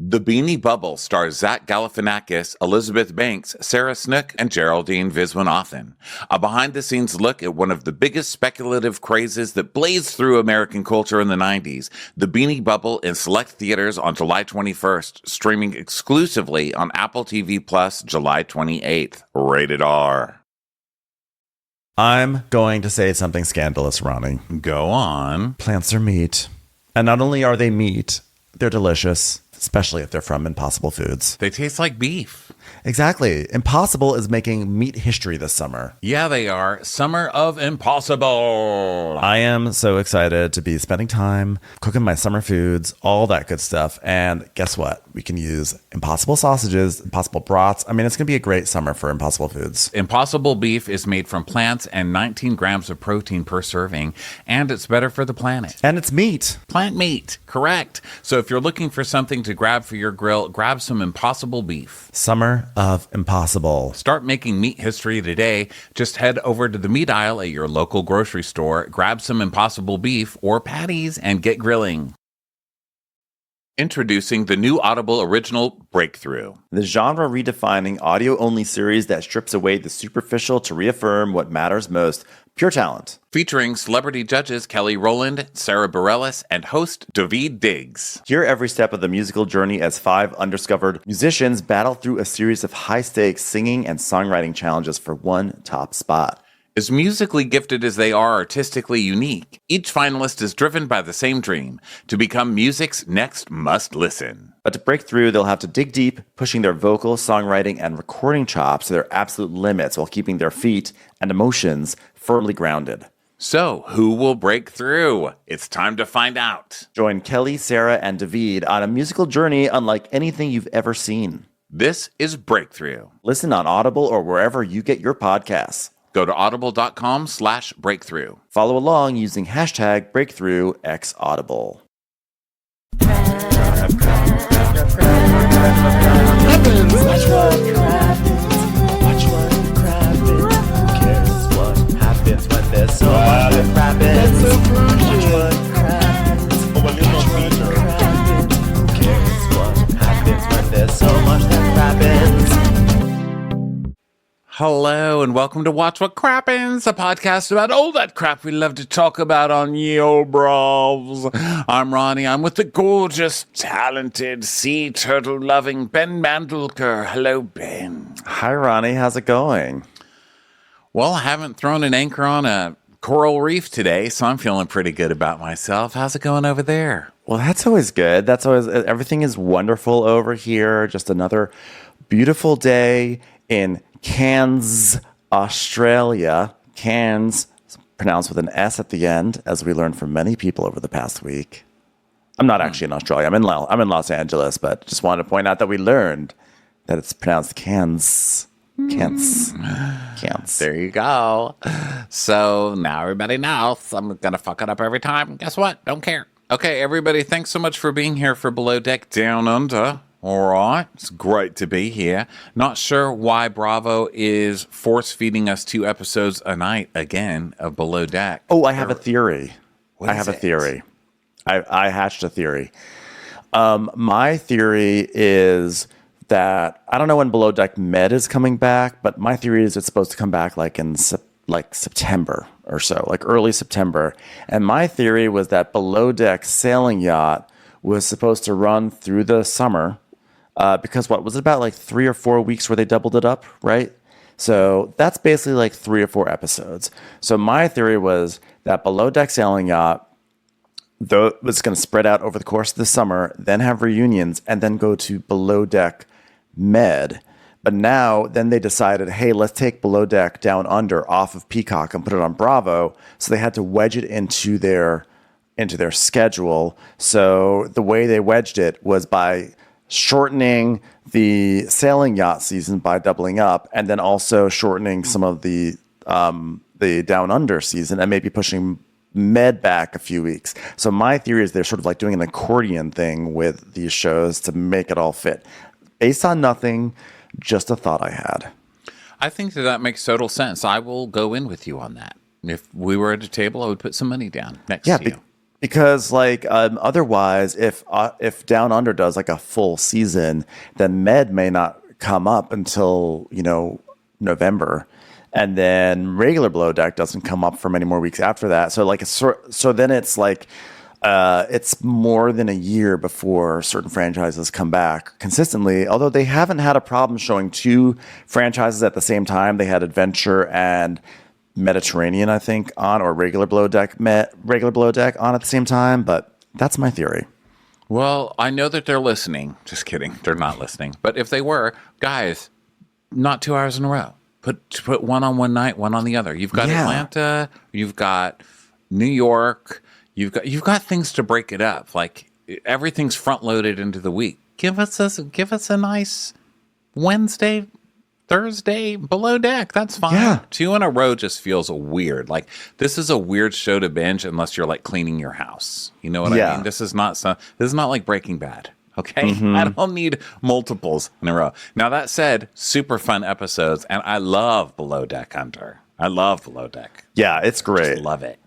The Beanie Bubble stars Zach Galifianakis, Elizabeth Banks, Sarah Snook, and Geraldine Viswanathan. A behind-the-scenes look at one of the biggest speculative crazes that blazed through American culture in the 90s. The Beanie Bubble in select theaters on July 21st, streaming exclusively on Apple TV Plus July 28th. Rated R. I'm going to say something scandalous, Ronnie. Go on. Plants are meat. And not only are they meat, they're delicious, especially if they're from Impossible Foods. They taste like beef. Exactly. Impossible is making meat history this summer. Yeah, they are. Summer of Impossible. I am so excited to be spending time cooking my summer foods, all that good stuff. And guess what? We can use Impossible sausages, Impossible brats. I mean, it's going to be a great summer for Impossible Foods. Impossible beef is made from plants and 19 grams of protein per serving, and it's better for the planet. And it's meat. Plant meat, correct. So if you're looking for something to grab for your grill, grab some Impossible beef. Summer of Impossible. Start making meat history today. Just head over to the meat aisle at your local grocery store, grab some Impossible beef or patties, and get grilling. Introducing the new Audible original Breakthrough. The genre-redefining audio-only series that strips away the superficial to reaffirm what matters most. Pure talent. Featuring celebrity judges Kelly Rowland, Sarah Bareilles, and host David Diggs. Hear every step of the musical journey as 5 undiscovered musicians battle through a series of high-stakes singing and songwriting challenges for one top spot. As musically gifted as they are artistically unique, each finalist is driven by the same dream, to become music's next must-listen. But to break through, they'll have to dig deep, pushing their vocal, songwriting, and recording chops to their absolute limits while keeping their feet and emotions firmly grounded. So, who will break through? It's time to find out. Join Kelly, Sarah, and David on a musical journey unlike anything you've ever seen. This is Breakthrough. Listen on Audible or wherever you get your podcasts. Go to audible.com/breakthrough. Follow along using hashtag BreakthroughXAudible. There's so much that happens. Watch what happens. Who cares what happens when there's so much that happens? Hello and welcome to Watch What Crappens, a podcast about all that crap we love to talk about on ye old brovs. I'm Ronnie. I'm with the gorgeous, talented, sea turtle loving Ben Mandelker. Hello, Ben. Hi, Ronnie. How's it going? Well, I haven't thrown an anchor on a coral reef today, so I'm feeling pretty good about myself. How's it going over there? Well, that's always good. That's always, everything is wonderful over here. Just another beautiful day in Cairns, Australia. Cairns, pronounced with an S at the end, as we learned from many people over the past week. I'm not actually in Australia. I'm in Los Angeles, but just wanted to point out that we learned that it's pronounced Cairns. Cairns. There you go. So now everybody knows I'm going to fuck it up every time. Guess what? Don't care. Okay, everybody, thanks so much for being here for Below Deck Down Under. All right, it's great to be here. Not sure why Bravo is force-feeding us 2 episodes a night again of Below Deck. Oh, I have a theory. What is a it? theory. I hatched a theory. My theory is that I don't know when Below Deck Med is coming back, but my theory is it's supposed to come back like in September or so, like early September. And my theory was that Below Deck Sailing Yacht was supposed to run through the summer because what was it about like 3 or 4 weeks where they doubled it up, right? So that's basically like 3 or 4 episodes. So my theory was that Below Deck Sailing Yacht, though it's going to spread out over the course of the summer, then have reunions, and then go to Below Deck Med. But now, then they decided, hey, let's take Below Deck Down Under off of Peacock and put it on Bravo. So they had to wedge it into their schedule. So the way they wedged it was by shortening the Sailing Yacht season by doubling up, and then also shortening some of the Down Under season, and maybe pushing Med back a few weeks. So my theory is they're sort of like doing an accordion thing with these shows to make it all fit. Based on nothing, just a thought I had. I think that makes total sense. I will go in with you on that. If we were at a table, I would put some money down next to you. Because otherwise, if Down Under does like a full season, then Med may not come up until November, and then regular Below Deck doesn't come up for many more weeks after that. So then it's like it's more than a year before certain franchises come back consistently. Although they haven't had a problem showing two franchises at the same time. They had Adventure and Mediterranean, I think, on, or regular Below Deck on at the same time. But that's my theory. Well, I know that they're listening. Just kidding. They're not listening. But if they were, guys, not 2 hours in a row. Put one on one night, one on the other. You've got Atlanta, you've got New York, you've got things to break it up. Like everything's front loaded into the week. Give us a nice Wednesday, Thursday Below Deck. That's fine. Yeah. 2 in a row just feels weird. Like this is a weird show to binge unless you're like cleaning your house. You know what I mean? This is not like Breaking Bad. Okay. I don't need multiples in a row. Now that said, super fun episodes, and I love Below Deck Under. I love Below Deck. Yeah, it's great. Just love it.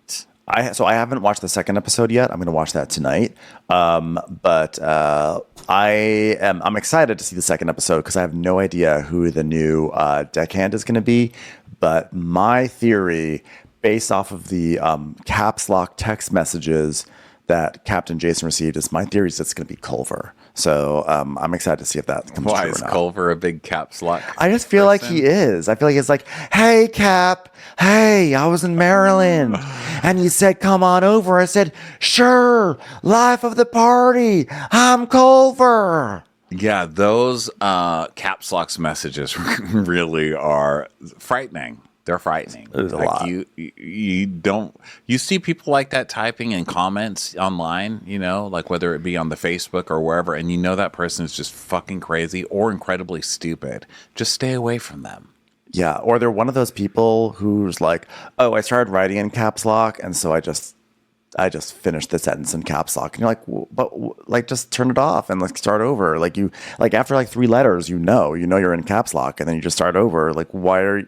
So I haven't watched the second episode yet. I'm going to watch that tonight. But I'm excited to see the second episode because I have no idea who the new deckhand is going to be. But my theory, based off of the caps lock text messages that Captain Jason received, is my theory is it's going to be Culver. So I'm excited to see if that comes true or not. Why is Culver a big caps lock? I just feel like he is. I feel like it's like, hey, Cap. Hey, I was in Maryland. And you said, come on over. I said, sure. Life of the party. I'm Culver. Yeah, those caps locks messages really are frightening. They're frightening. There's a lot. You see people like that typing in comments online, like whether it be on the Facebook or wherever, and that person is just fucking crazy or incredibly stupid. Just stay away from them. Yeah, or they're one of those people who's like, oh, I started writing in caps lock, and so I just finished the sentence in caps lock. And you're like, just turn it off and start over. After 3 letters, you're in caps lock, and then you just start over. Like, why are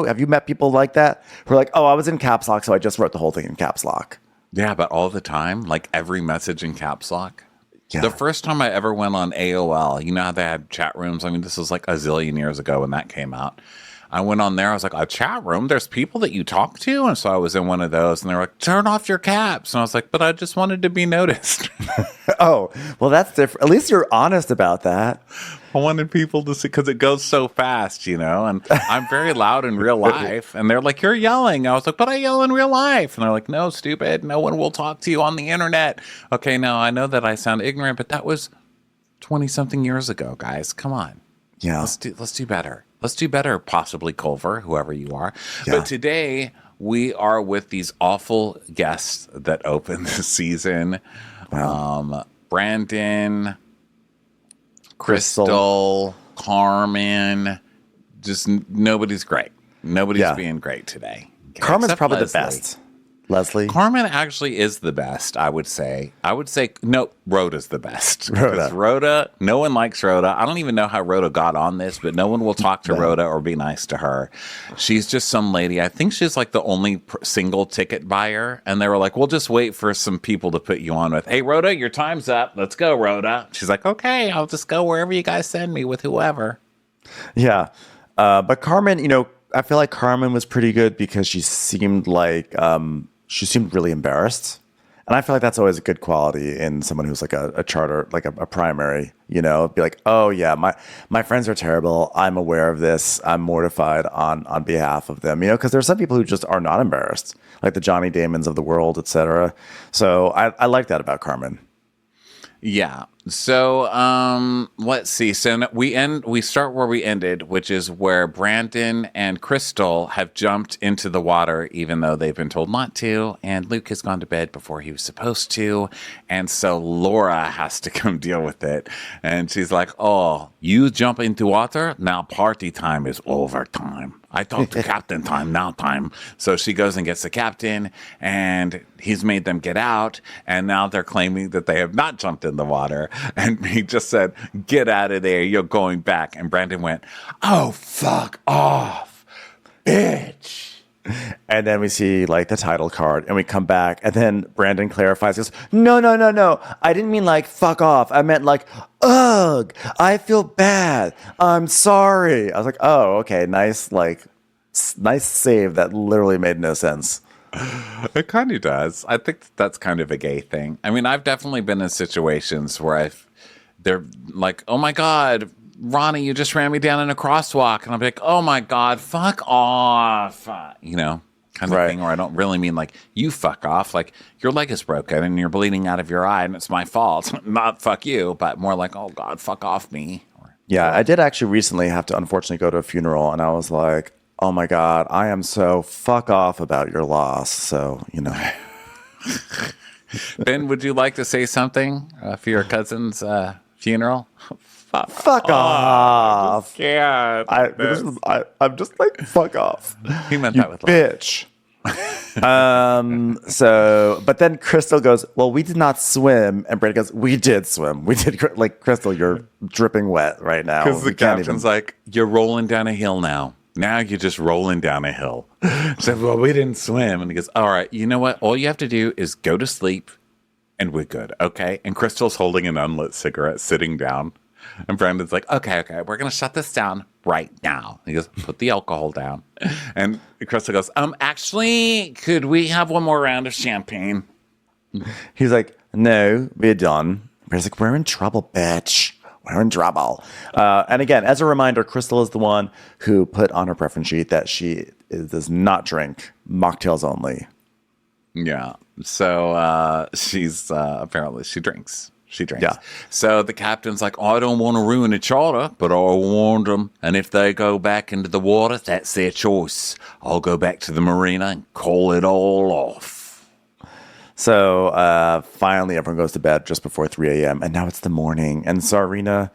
have you met people like that who are like, oh, I was in caps lock, so I just wrote the whole thing in caps lock? Yeah, but all the time, like every message in caps lock. Yeah. The first time I ever went on AOL, you know how they had chat rooms? I mean, this was like a zillion years ago when that came out. I went on there. I was like, a chat room? There's people that you talk to? And so I was in one of those, and they were like, turn off your caps. And I was like, but I just wanted to be noticed. Oh, well, that's different. At least you're honest about that. I wanted people to see, because it goes so fast, and I'm very loud in real life. And they're like, you're yelling. I was like, but I yell in real life. And they're like, no, stupid. No one will talk to you on the internet. Okay, now I know that I sound ignorant, but that was 20-something years ago, guys. Come on. Yeah. Let's do better. Let's do better, possibly Culver, whoever you are. Yeah. But today, we are with these awful guests that open the season. Wow. Brandon, Crystal, Carmen. Just nobody's great. Nobody's being great today. Okay, Carmen's probably Leslie. the best. Leslie? Carmen actually is the best, I would say. No, Rhoda's the best. Rhoda. Because Rhoda, no one likes Rhoda. I don't even know how Rhoda got on this, but no one will talk to Rhoda or be nice to her. She's just some lady. I think she's like the only single ticket buyer. And they were like, we'll just wait for some people to put you on with. Hey, Rhoda, your time's up. Let's go, Rhoda. She's like, okay, I'll just go wherever you guys send me with whoever. Yeah. But Carmen, I feel like Carmen was pretty good because she seemed really embarrassed. And I feel like that's always a good quality in someone who's like a charter, like a primary, be like, oh yeah, my friends are terrible. I'm aware of this. I'm mortified on behalf of them, because there's some people who just are not embarrassed, like the Johnny Damons of the world, etc. So I like that about Carmen. Yeah. So let's see. So we start where we ended, which is where Brandon and Crystal have jumped into the water, even though they've been told not to. And Luke has gone to bed before he was supposed to. And so Laura has to come deal with it. And she's like, oh, you jump into water? Now party time is overtime. I talked to captain time, now time. So she goes and gets the captain, and he's made them get out. And now they're claiming that they have not jumped in the water. And he just said, get out of there. You're going back. And Brandon went, oh, fuck off, bitch. And then we see like the title card and we come back and then Brandon clarifies, goes, no. I didn't mean like fuck off. I meant like, ugh, I feel bad. I'm sorry. I was like, oh, okay. Nice, nice save. That literally made no sense. It kind of does. I think that's kind of a gay thing. I mean, I've definitely been in situations where they're like, oh my God, Ronnie, you just ran me down in a crosswalk. And I'm like, oh my God, fuck off. You know, kind of thing where I don't really mean like, you fuck off. Like, your leg is broken and you're bleeding out of your eye and it's my fault. Not fuck you, but more like, oh God, fuck off me. Yeah, I did actually recently have to unfortunately go to a funeral and I was like, oh my God, I am so fuck off about your loss. So, you know. Ben, would you like to say something for your cousin's funeral? Fuck off. Yeah. I'm just like, fuck off. He meant You that with love. bitch. But then Crystal goes, well, we did not swim. And Brandon goes, we did swim. We did. Like, Crystal, you're dripping wet right now. Because the captain's like, you're rolling down a hill now. Now you're just rolling down a hill. So, well, we didn't swim. And he goes, all right, you know what? All you have to do is go to sleep and we're good. Okay. And Crystal's holding an unlit cigarette sitting down. And Brandon's like, okay, we're going to shut this down right now. He goes, put the alcohol down. And Crystal goes, actually, could we have one more round of champagne? He's like, no, we're done. He's like, we're in trouble, bitch. We're in trouble. And again, as a reminder, Crystal is the one who put on her preference sheet that she does not drink mocktails only. Yeah. So she's apparently she drinks. Yeah. So the captain's like, I don't want to ruin the charter, but I warned them. And if they go back into the water, that's their choice. I'll go back to the marina and call it all off. So finally, everyone goes to bed just before 3 a.m. And now it's the morning. And Sarina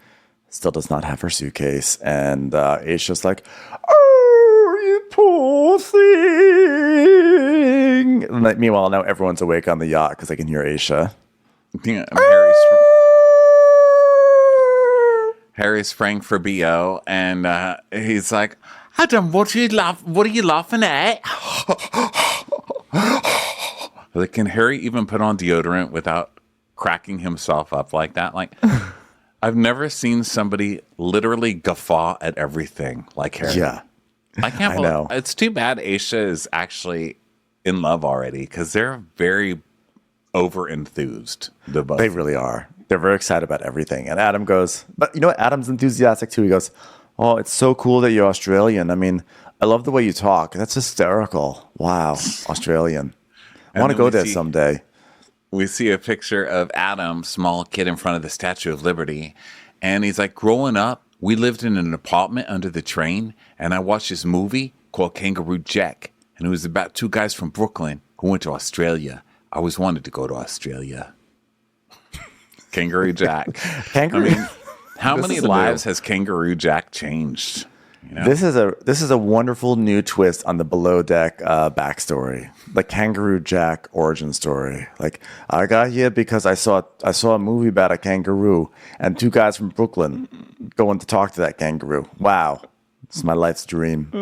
still does not have her suitcase. And Aisha's like, oh, you poor thing. And like, meanwhile, now everyone's awake on the yacht because they can hear Aisha. Yeah, Harry sprang for BO, and he's like, Adam, what are you laughing at? Like, can Harry even put on deodorant without cracking himself up like that? Like, I've never seen somebody literally guffaw at everything like Harry. Yeah. I can't believe it's too bad Aisha is actually in love already because they're very over enthused. They really are. They're very excited about everything. And Adam goes, but you know what? Adam's enthusiastic too. He goes, oh, it's so cool that you're Australian. I mean, I love the way you talk. That's hysterical. Wow. Australian. I want to go there someday. We see a picture of Adam, small kid in front of the Statue of Liberty. And he's like, growing up, we lived in an apartment under the train. And I watched this movie called Kangaroo Jack. And it was about two guys from Brooklyn who went to Australia. I always wanted to go to Australia. Kangaroo Jack. Kangaroo. I mean, how many lives has Kangaroo Jack changed? You know? This is a wonderful new twist on the Below Deck backstory, the Kangaroo Jack origin story. Like, I got here because I saw a movie about a kangaroo and two guys from Brooklyn going to talk to that kangaroo. Wow, it's my life's dream.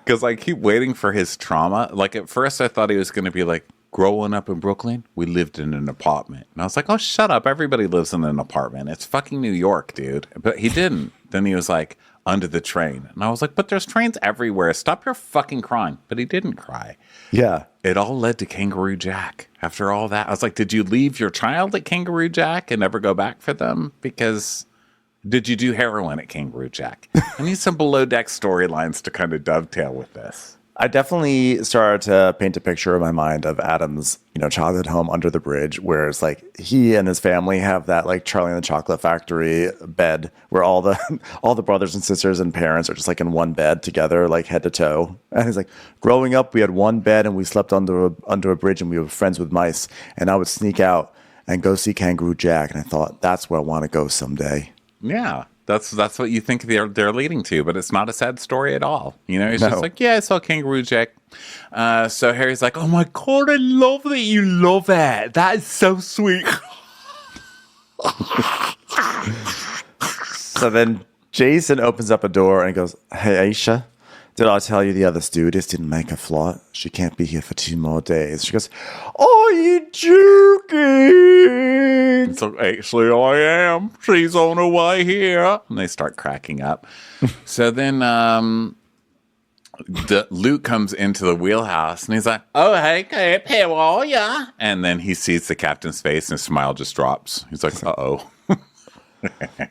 Because I keep waiting for his trauma. Like, at first I thought he was going to be like, growing up in Brooklyn, we lived in an apartment. And I was like, oh, shut up. Everybody lives in an apartment. It's fucking New York, dude. But he didn't. Then he was like, under the train. And I was like, but there's trains everywhere. Stop your fucking crying. But he didn't cry. Yeah. It all led to Kangaroo Jack. After all that, I was like, did you leave your child at Kangaroo Jack and never go back for them? Because did you do heroin at Kangaroo Jack? I need some Below Deck storylines to kind of dovetail with this. I definitely started to paint a picture in my mind of Adam's, childhood home under the bridge, where it's like he and his family have that like Charlie and the Chocolate Factory bed where all the brothers and sisters and parents are just like in one bed together, like head to toe. And he's like, growing up, we had one bed and we slept under a bridge and we were friends with mice. And I would sneak out and go see Kangaroo Jack. And I thought, that's where I want to go someday. Yeah. That's what you think they're leading to, but it's not a sad story at all. He's just like, yeah, I saw Kangaroo Jack. So Harry's like, oh my God, I love that you love it. That is so sweet. So then Jason opens up a door and he goes, hey, Aisha, Did I tell you the other stewardess didn't make a flight? She can't be here for 2 more days. She goes, are you joking? So actually, I am. She's on her way here. And they start cracking up. So then Luke comes into the wheelhouse and he's like, oh, hey, Cap, how are ya? And then he sees the captain's face and his smile just drops. He's like, uh-oh.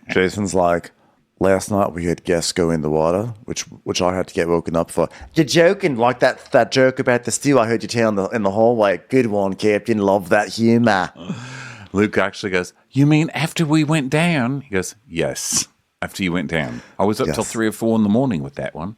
Jason's like, last night we had guests go in the water, which I had to get woken up for. You're joking, like that joke about the stew I heard you tell in the hallway. Good one, Captain. Love that humor. Luke actually goes, you mean after we went down? He goes, yes, after you went down. I was up till 3 or 4 in the morning with that one.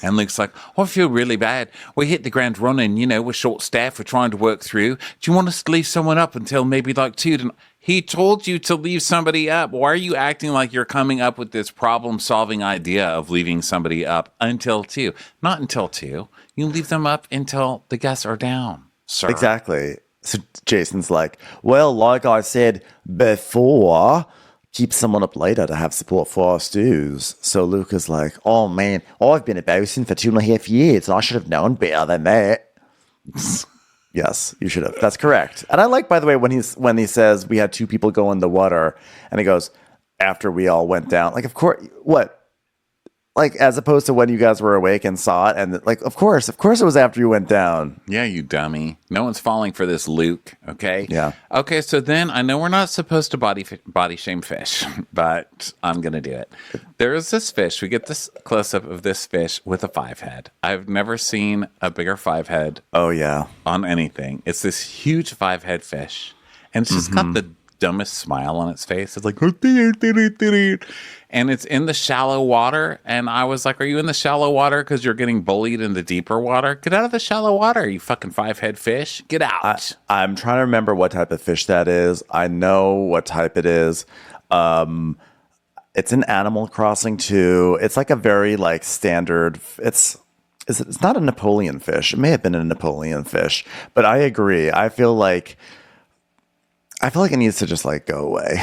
And Luke's like, I feel really bad. We hit the ground running, we're short staffed. We're trying to work through. Do you want us to leave someone up until maybe like 2? He told you to leave somebody up. Why are you acting like you're coming up with this problem-solving idea of leaving somebody up until 2? Not until 2. You leave them up until the guests are down, sir. Exactly. So Jason's like, well, like I said before, keep someone up later to have support for our stews. So Luke is like, oh, man, I've been a bosun for 2.5 years, and I should have known better than that. Yes, you should have. That's correct. And I like, by the way, when he says we had 2 people go in the water, and he goes, after we all went down. Like, of course, what? Like, as opposed to when you guys were awake and saw it, and like, of course it was after you went down. Yeah, you dummy. No one's falling for this, Luke, okay? Yeah. Okay, so then I know we're not supposed to body shame fish, but I'm going to do it. There is this fish. We get this close-up of this fish with a 5 head. I've never seen a bigger 5 head Oh, yeah. on anything. It's this huge 5 head fish, and it's just got the dumbest smile on its face. It's like, and it's in the shallow water. And I was like, are you in the shallow water because you're getting bullied in the deeper water? Get out of the shallow water, you fucking 5 head fish. Get out. I'm trying to remember what type of fish that is. I know what type it is. It's an Animal Crossing too. It's like a very like standard. It's not a Napoleon fish. It may have been a Napoleon fish, but I agree. I feel like it needs to just like go away.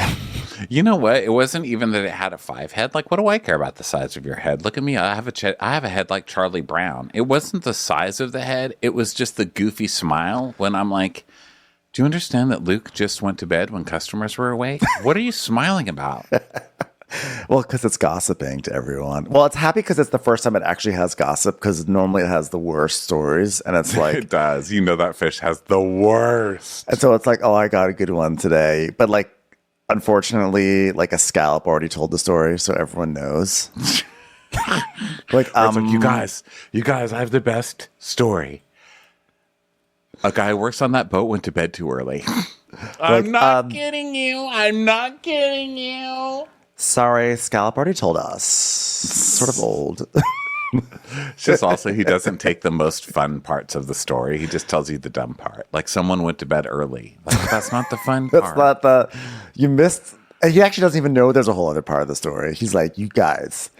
You know what? It wasn't even that it had a 5 head. Like, what do I care about the size of your head? Look at me. I have a head like Charlie Brown. It wasn't the size of the head. It was just the goofy smile when I'm like, do you understand that Luke just went to bed when customers were awake? What are you smiling about? Well, because it's gossiping to everyone. Well, it's happy because it's the first time it actually has gossip, because normally it has the worst stories. And it's like... It does. That fish has the worst. And so it's like, oh, I got a good one today. But like, unfortunately, like a scallop already told the story, so everyone knows. It's like, you guys, I have the best story. A guy who works on that boat went to bed too early. I'm not kidding you. Sorry, Scallop already told us. Sort of old. It's just also he doesn't take the most fun parts of the story. He just tells you the dumb part. Like someone went to bed early. Like, that's not the fun part. That's not you missed. He actually doesn't even know there's a whole other part of the story. He's like, you guys,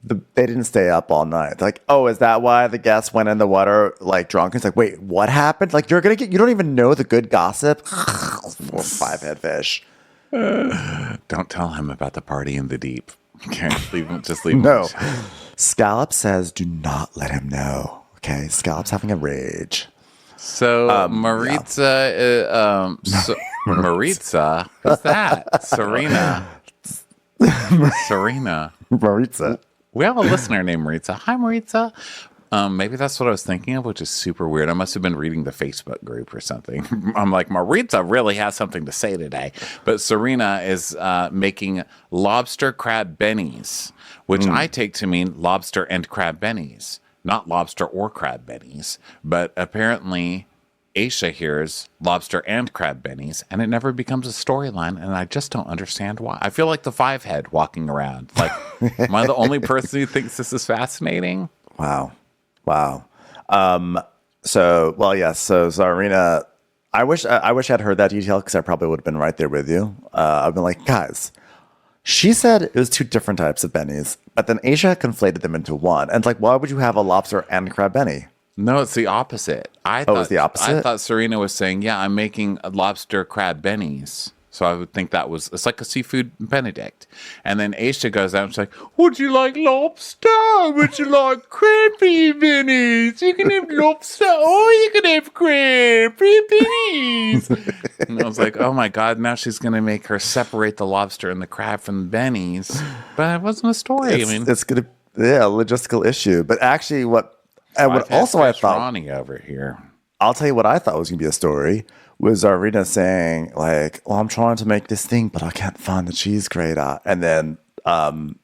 they didn't stay up all night. Like, oh, is that why the guests went in the water like drunk? He's like, wait, what happened? Like, you don't even know the good gossip. 5 head fish. Don't tell him about the party in the deep. Okay, just leave him. No. Scallop says, do not let him know. Okay, Scallop's having a rage. So Maritza, who's that? Serena. Maritza. We have a listener named Maritza. Hi, Maritza. Maybe that's what I was thinking of, which is super weird. I must have been reading the Facebook group or something. I'm like, Maritza really has something to say today. But Serena is making lobster crab bennies, which I take to mean lobster and crab bennies, not lobster or crab bennies. But apparently, Aisha hears lobster and crab bennies, and it never becomes a storyline, and I just don't understand why. I feel like the 5 head walking around. Like, am I the only person who thinks this is fascinating? Wow. So Zarina, I wish I'd heard that detail, because I probably would have been right there with you. I've been like, guys, she said it was 2 different types of bennies, but then Aisha conflated them into one. And like, why would you have a lobster and crab benny? No, it's the opposite. It's the opposite? I thought Serena was saying, yeah, I'm making lobster crab bennies. So I would think it's like a seafood Benedict. And then Aisha goes out and she's like, would you like lobster? Would you like crimpy minis? You can have lobster or you can have crimpy minis. And I was like, oh my God, now she's going to make her separate the lobster and the crab from the bennies. But it wasn't a story. It's going to, logistical issue. But actually I thought, Ronnie over here. I'll tell you what I thought was going to be a story was Arena saying like, well, I'm trying to make this thing, but I can't find the cheese grater. And then, and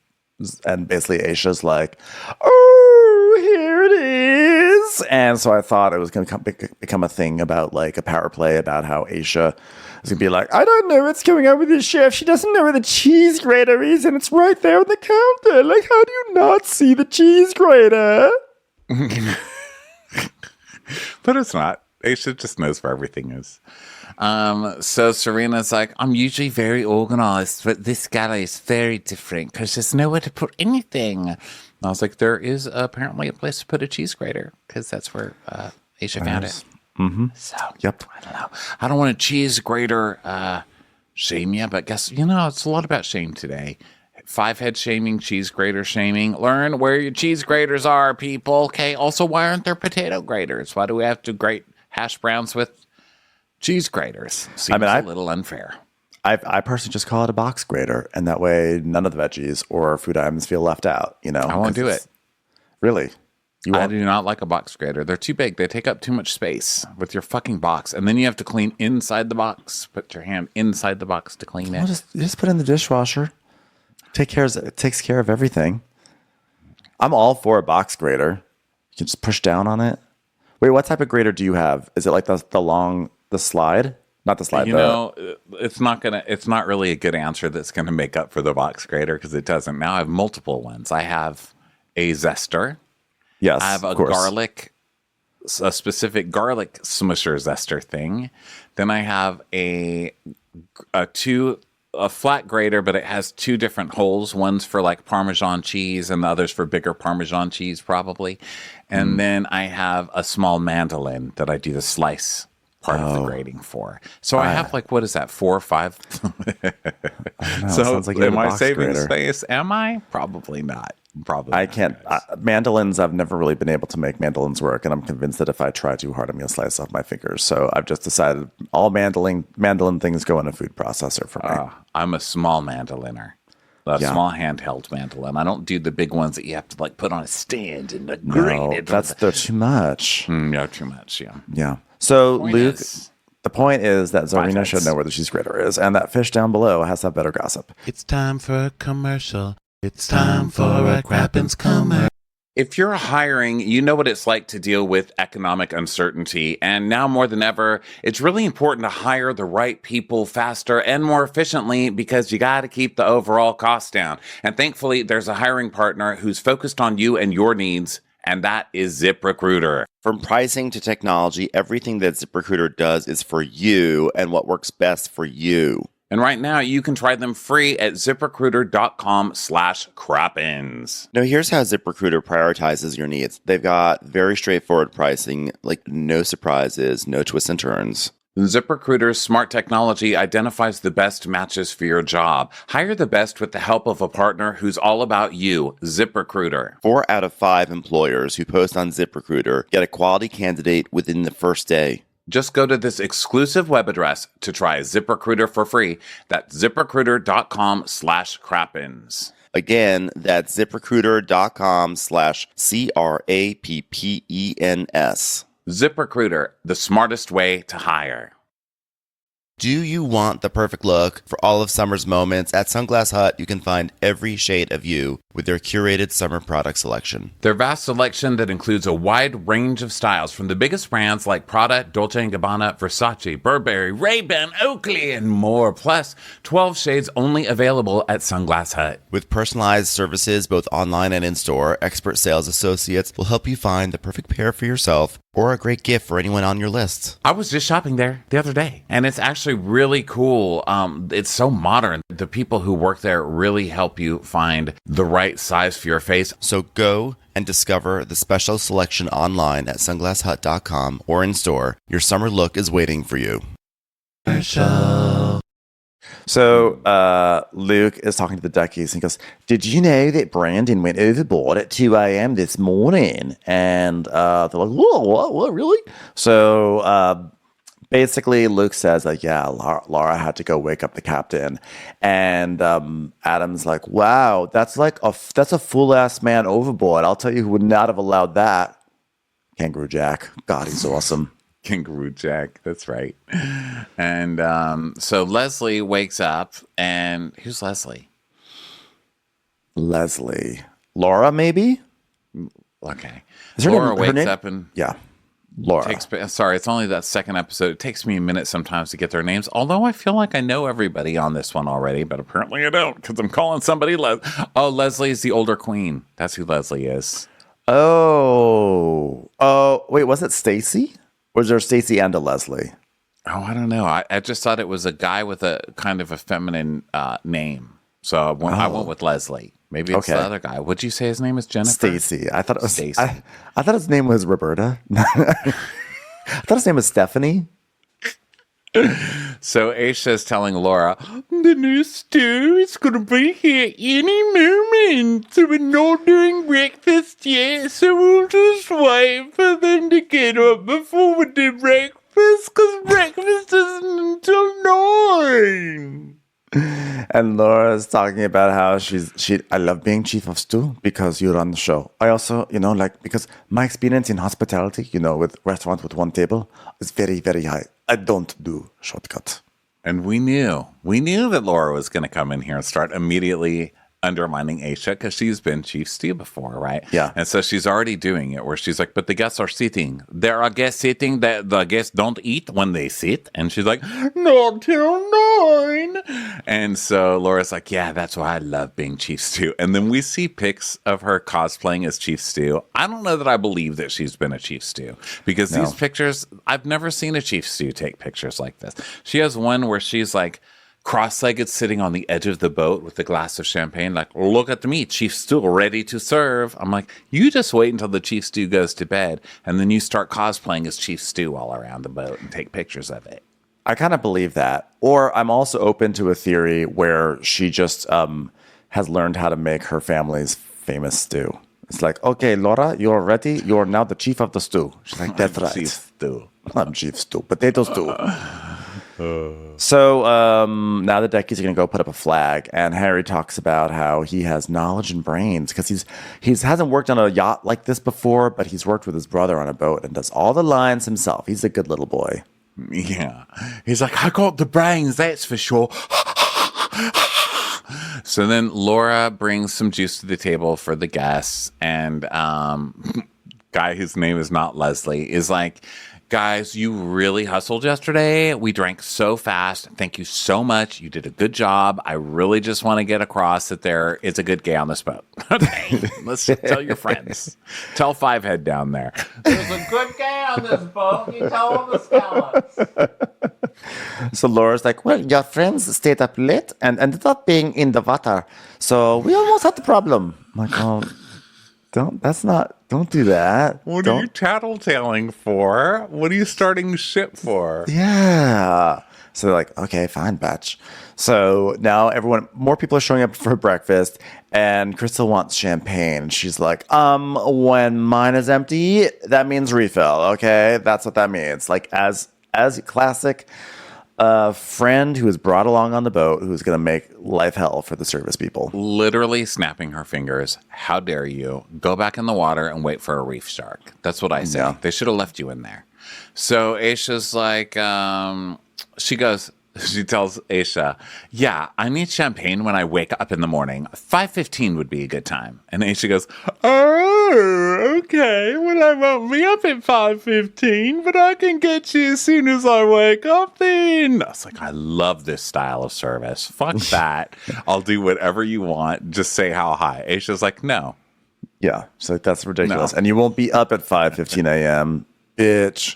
basically Aisha's like, oh, here it is. And so I thought it was going to become a thing about like a power play about how Aisha is going to be like, I don't know what's going on with this chef. She doesn't know where the cheese grater is. And it's right there on the counter. Like, how do you not see the cheese grater? But it's not. Aisha just knows where everything is. So Serena's like, I'm usually very organized, but this gala is very different because there's nowhere to put anything. And I was like, there is apparently a place to put a cheese grater because that's where Aisha found it. Mm-hmm. So, yep. I don't know. I don't want a cheese grater shame you, but guess, it's a lot about shame today. 5-head shaming, cheese grater shaming. Learn where your cheese graters are, people. Okay. Also, why aren't there potato graters? Why do we have to grate hash browns with cheese graters? Seems a little unfair. I personally just call it a box grater, and that way none of the veggies or food items feel left out. I won't do it. Really? I do not like a box grater. They're too big. They take up too much space with your fucking box, and then you have to clean inside the box. Put your hand inside the box to clean it. Just put it in the dishwasher. It takes care of everything. I'm all for a box grater. You can just push down on it. Wait, what type of grater do you have? Is it like the slide? Not the slide. It's not really a good answer that's going to make up for the box grater because it doesn't. Now I have multiple ones. I have a zester. Yes, I have a specific garlic smusher zester thing. Then I have a flat grater, but it has two different holes. One's for like Parmesan cheese and the other's for bigger Parmesan cheese probably. And then I have a small mandolin that I do the slice part of the grating for. So I have like, what is that, 4 or 5? So sounds like am I saving space? Am I? Probably not. Probably I can't. Mandolins, I've never really been able to make mandolins work, and I'm convinced that if I try too hard, I'm going to slice off my fingers. So I've just decided all mandolin things go in a food processor for me. I'm a small mandoliner. Small handheld mandolin. I don't do the big ones that you have to like put on a stand and grate it. They're too much. Yeah, too much. Yeah. Yeah. So Luke, the point is that Zarina should know where the cheese grater is, and that fish down below has to have better gossip. It's time for a commercial. It's time for a Crappens commercial. If you're hiring, you know what it's like to deal with economic uncertainty. And now more than ever, it's really important to hire the right people faster and more efficiently because you got to keep the overall cost down. And thankfully, there's a hiring partner who's focused on you and your needs, and that is ZipRecruiter. From pricing to technology, everything that ZipRecruiter does is for you and what works best for you. And right now, you can try them free at ZipRecruiter.com/crappins. Now, here's how ZipRecruiter prioritizes your needs. They've got very straightforward pricing, like no surprises, no twists and turns. ZipRecruiter's smart technology identifies the best matches for your job. Hire the best with the help of a partner who's all about you, ZipRecruiter. 4 out of 5 employers who post on ZipRecruiter get a quality candidate within the first day. Just go to this exclusive web address to try ZipRecruiter for free. That's ZipRecruiter.com/crappins. Again, that's ZipRecruiter.com/crappens. ZipRecruiter, the smartest way to hire. Do you want the perfect look for all of summer's moments? At Sunglass Hut, you can find every shade of you with their curated summer product selection. Their vast selection that includes a wide range of styles from the biggest brands like Prada, Dolce & Gabbana, Versace, Burberry, Ray-Ban, Oakley, and more. Plus, 12 shades only available at Sunglass Hut. With personalized services both online and in-store, expert sales associates will help you find the perfect pair for yourself or a great gift for anyone on your list. I was just shopping there the other day, and it's actually really cool. It's so modern. The people who work there really help you find the right size for your face. So go and discover the special selection online at sunglasshut.com or in store. Your summer look is waiting for you. Commercial. So Luke is talking to the duckies and he goes, "Did you know that Brandon went overboard at 2 a.m. this morning?" And they're like, "Whoa, what, really?" So basically, Luke says that, yeah, Laura had to go wake up the captain. And Adam's like, "Wow, that's a full-ass man overboard. I'll tell you who would not have allowed that. Kangaroo Jack. God, he's awesome." Kangaroo Jack. That's right. And so Leslie wakes up, and who's Leslie? Leslie. Laura, maybe? Okay. Is her Laura name- her wakes name- up and Yeah. Laura. sorry, it's only that second episode. It takes me a minute sometimes to get their names, although I feel like I know everybody on this one already, but apparently I don't because I'm calling somebody Leslie is the older queen. That's who Leslie is. Oh, wait, was it Stacy? Was there Stacy and a Leslie? Oh, I don't know. I just thought it was a guy with a kind of a feminine name. So I went with Leslie. Maybe it's the other guy. Would you say his name is Jennifer? Stacy. I thought it was Stacy. I thought his name was Roberta. I thought his name was Stephanie. So Aisha is telling Laura, the new stew is going to be here any moment. So we're not doing breakfast yet. So we'll just wait for them to get up before we do breakfast. Because breakfast isn't until 9. And Laura's talking about how I love being chief of stew because you run the show. I also, because my experience in hospitality, with restaurants with one table is very, very high. I don't do shortcut. And we knew that Laura was going to come in here and start immediately undermining Aisha because she's been chief stew before, right? Yeah. And so she's already doing it where she's like, but the guests are sitting. There are guests sitting that the guests don't eat when they sit. And she's like, not till 9. And so Laura's like, yeah, that's why I love being chief stew. And then we see pics of her cosplaying as chief stew. I don't know that I believe that she's been a chief stew because these pictures, I've never seen a chief stew take pictures like this. She has one where she's like, cross-legged sitting on the edge of the boat with a glass of champagne, like, look at me, chief stew ready to serve. I'm like, you just wait until the chief stew goes to bed and then you start cosplaying as chief stew all around the boat and take pictures of it. I kind of believe that. Or I'm also open to a theory where she just has learned how to make her family's famous stew. It's like, okay, Laura, you're ready. You're now the chief of the stew. She's like, that's right. Chief stew. I'm chief stew. Potato stew. So now the Deckies are going to go put up a flag, and Harry talks about how he has knowledge and brains because he hasn't worked on a yacht like this before, but he's worked with his brother on a boat and does all the lines himself. He's a good little boy. Yeah. He's like, I got the brains, that's for sure. So then Laura brings some juice to the table for the guests, and guy whose name is not Leslie is like, guys, you really hustled yesterday. We drank so fast. Thank you so much. You did a good job. I really just want to get across that there is a good gay on this boat. Okay, let's tell your friends. Tell Fivehead down there. There's a good gay on this boat. You tell them the scallops. So Laura's like, well, your friends stayed up late and ended up being in the water. So we almost had the problem. I'm like, oh, don't do that. What are you tattletaling for? What are you starting shit for? Yeah. So they're like, okay, fine, batch. So now more people are showing up for breakfast, and Crystal wants champagne. She's like, when mine is empty, that means refill. Okay, that's what that means. Like as classic friend who is brought along on the boat who's going to make life hell for the service people. Literally snapping her fingers. How dare you? Go back in the water and wait for a reef shark. That's what I say. Yeah. They should have left you in there. So Aisha's like, she tells Aisha, yeah, I need champagne when I wake up in the morning. 5:15 would be a good time. And Aisha goes, oh, okay. Well, I won't be up at 5:15, but I can get you as soon as I wake up then. I was like, I love this style of service. Fuck that. I'll do whatever you want. Just say how high. Aisha's like, no. Yeah, so that's ridiculous. No. And you won't be up at 5:15 a.m., bitch.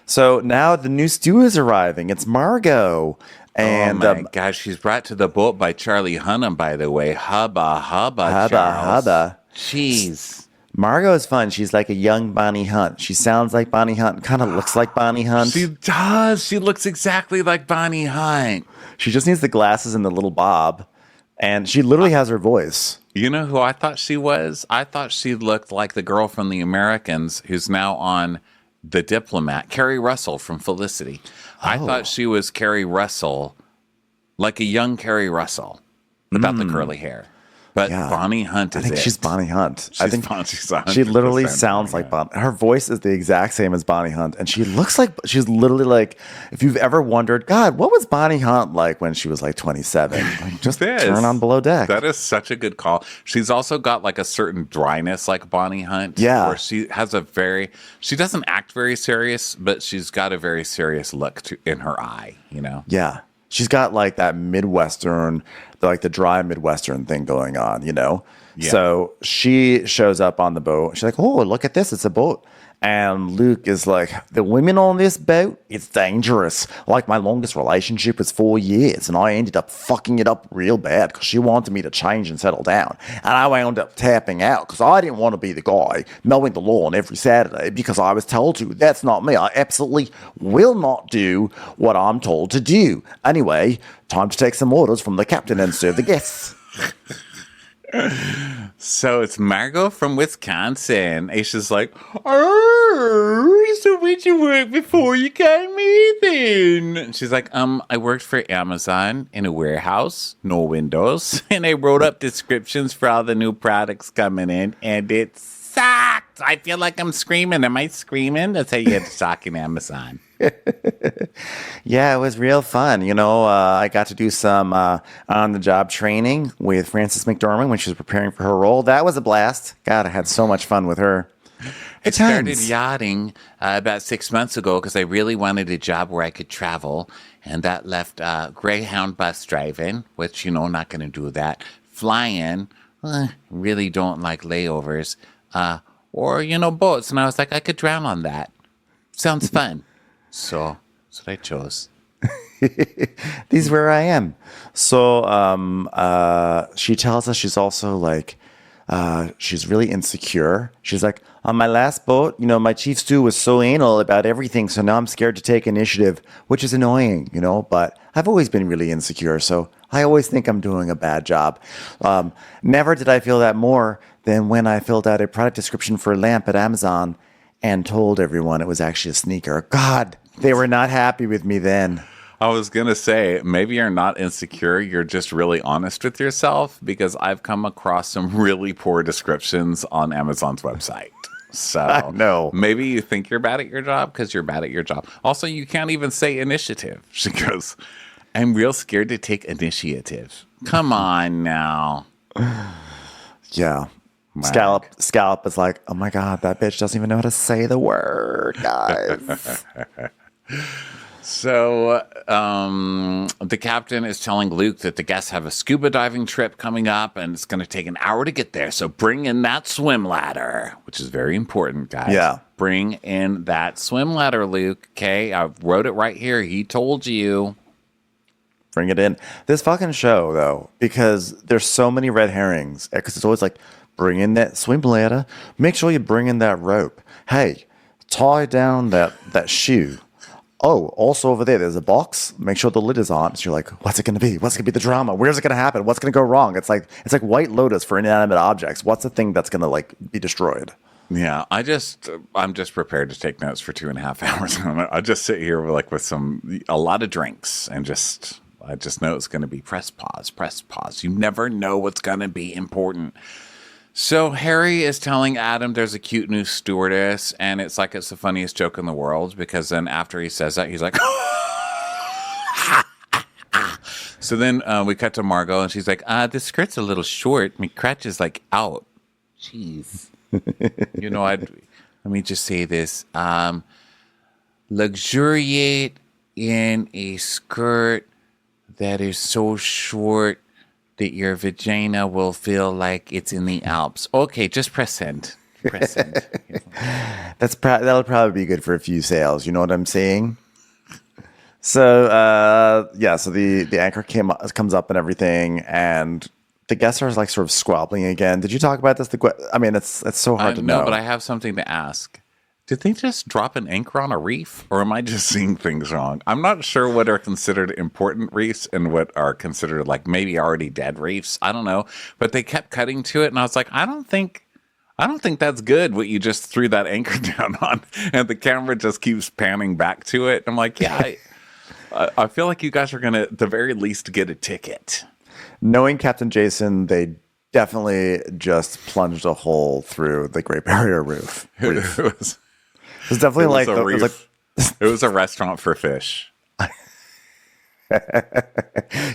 So now the new stew is arriving. It's Margot. And oh my gosh, she's brought to the boat by Charlie Hunnam, by the way. Hubba, hubba, Charles. hubba. Jeez. Margot is fun. She's like a young Bonnie Hunt. She sounds like Bonnie Hunt, kind of looks like Bonnie Hunt. She does. She looks exactly like Bonnie Hunt. She just needs the glasses and the little bob. And she literally has her voice. You know who I thought she was? I thought she looked like the girl from The Americans who's now on The Diplomat, Carrie Russell from Felicity. I thought she was Carrie Russell, like a young Carrie Russell, without the curly hair. But Yeah. Bonnie Hunt is I think it. she's Bonnie Hunt. I think she's she literally 100% sounds Bonnie like Bonnie. Her voice is the exact same as Bonnie Hunt, and she looks like she's literally like. If you've ever wondered, God, what was Bonnie Hunt like when she was like 27? Like, just turn on Below Deck. That is such a good call. She's also got like a certain dryness like Bonnie Hunt. Yeah. Where she has she doesn't act very serious, but she's got a very serious look in her eye, you know? Yeah. She's got like that Midwestern, like the dry Midwestern thing going on, you know? Yeah. So she shows up on the boat. She's like, oh, look at this. It's a boat. And Luke is like, the women on this boat, it's dangerous. Like my longest relationship was 4 years, and I ended up fucking it up real bad because she wanted me to change and settle down. And I wound up tapping out because I didn't want to be the guy mowing the lawn every Saturday because I was told to. That's not me. I absolutely will not do what I'm told to do. Anyway, time to take some orders from the captain and serve the guests. So it's Margot from Wisconsin. Aisha's like, oh, so where'd you work before you came here then? And she's like, I worked for Amazon in a warehouse, no windows, and I wrote up descriptions for all the new products coming in, and it sucked. I feel like I'm screaming. Am I screaming? That's how you get to talk in Amazon. Yeah, it was real fun. You know, I got to do some on-the-job training with Frances McDormand when she was preparing for her role. That was a blast. God, I had so much fun with her. I started yachting about 6 months ago because I really wanted a job where I could travel, and that left Greyhound bus driving, which, you know, not going to do that. Flying, really don't like layovers, or, you know, boats. And I was like, I could drown on that. Sounds fun. So that's what I chose. This is where I am. So she tells us she's also like, she's really insecure. She's like, on my last boat, you know, my chief stew was so anal about everything, so now I'm scared to take initiative, which is annoying, you know, but I've always been really insecure, so I always think I'm doing a bad job. Never did I feel that more than when I filled out a product description for a lamp at Amazon and told everyone it was actually a sneaker. God, they were not happy with me then. I was going to say, maybe you're not insecure. You're just really honest with yourself, because I've come across some really poor descriptions on Amazon's website. So No. maybe you think you're bad at your job because you're bad at your job. Also, you can't even say initiative. She goes, I'm real scared to take initiative. Come on now. Yeah. Scallop is like, oh my God, that bitch doesn't even know how to say the word, guys. So the captain is telling Luke that the guests have a scuba diving trip coming up, and it's going to take an hour to get there. So bring in that swim ladder, which is very important, guys. Yeah. Bring in that swim ladder, Luke. Okay, I wrote it right here. He told you. Bring it in. This fucking show, though, because there's so many red herrings, because it's always like, bring in that swim ladder. Make sure you bring in that rope. Hey, tie down that shoe. Oh, also over there's a box. Make sure the lid is on. So you're like, what's it going to be? What's going to be the drama? Where's it going to happen? What's going to go wrong? It's like White Lotus for inanimate objects. What's the thing that's going to like be destroyed? Yeah, I'm just prepared to take notes for 2.5 hours. I just sit here with a lot of drinks, and I just know it's going to be press pause. You never know what's going to be important. So Harry is telling Adam there's a cute new stewardess, and it's like it's the funniest joke in the world, because then after he says that, he's like, so then we cut to Margot, and she's like, this skirt's a little short. My crotch is like out. Jeez. You know, let me just say this. Luxuriate in a skirt that is so short that your vagina will feel like it's in the Alps. Okay, just press send. Press send. That'll probably be good for a few sales. You know what I'm saying? So so the anchor comes up and everything, and The guests are like sort of squabbling again. Did you talk about this? I mean, it's so hard to know. No, but I have something to ask. Did they just drop an anchor on a reef, or am I just seeing things wrong? I'm not sure what are considered important reefs and what are considered like maybe already dead reefs. I don't know, but they kept cutting to it, and I was like, I don't think that's good. What you just threw that anchor down on, and the camera just keeps panning back to it. I'm like, yeah, I feel like you guys are gonna, at the very least, get a ticket. Knowing Captain Jason, they definitely just plunged a hole through the Great Barrier Reef. It was definitely like it was a restaurant for fish.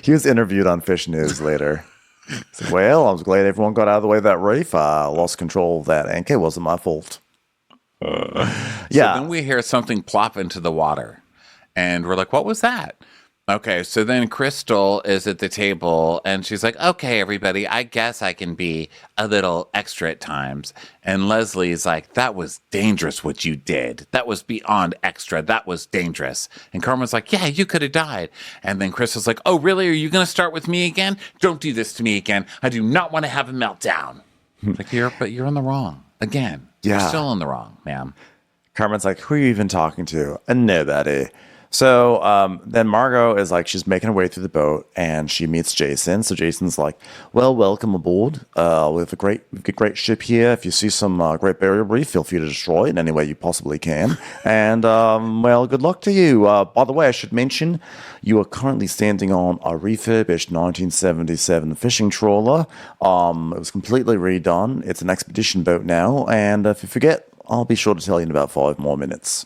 He was interviewed on Fish News later. He said, well, I was glad everyone got out of the way of that reef. I lost control of that anchor. It wasn't my fault. So then we hear something plop into the water, and we're like, what was that? Okay, so then Crystal is at the table, and she's like, okay, everybody, I guess I can be a little extra at times. And Leslie's like, that was dangerous what you did. That was beyond extra. That was dangerous. And Carmen's like, yeah, you could have died. And then Crystal's like, oh, really? Are you going to start with me again? Don't do this to me again. I do not want to have a meltdown. Like, but you're in the wrong. Again, you're still in the wrong, ma'am. Carmen's like, who are you even talking to? Nobody. So then Margot is like, she's making her way through the boat, and she meets Jason. So Jason's like, well, welcome aboard. We have a great ship here. If you see some Great Barrier Reef, feel free to destroy it in any way you possibly can. And, well, good luck to you. By the way, I should mention, you are currently standing on a refurbished 1977 fishing trawler. It was completely redone. It's an expedition boat now. And if you forget, I'll be sure to tell you in about 5 more minutes.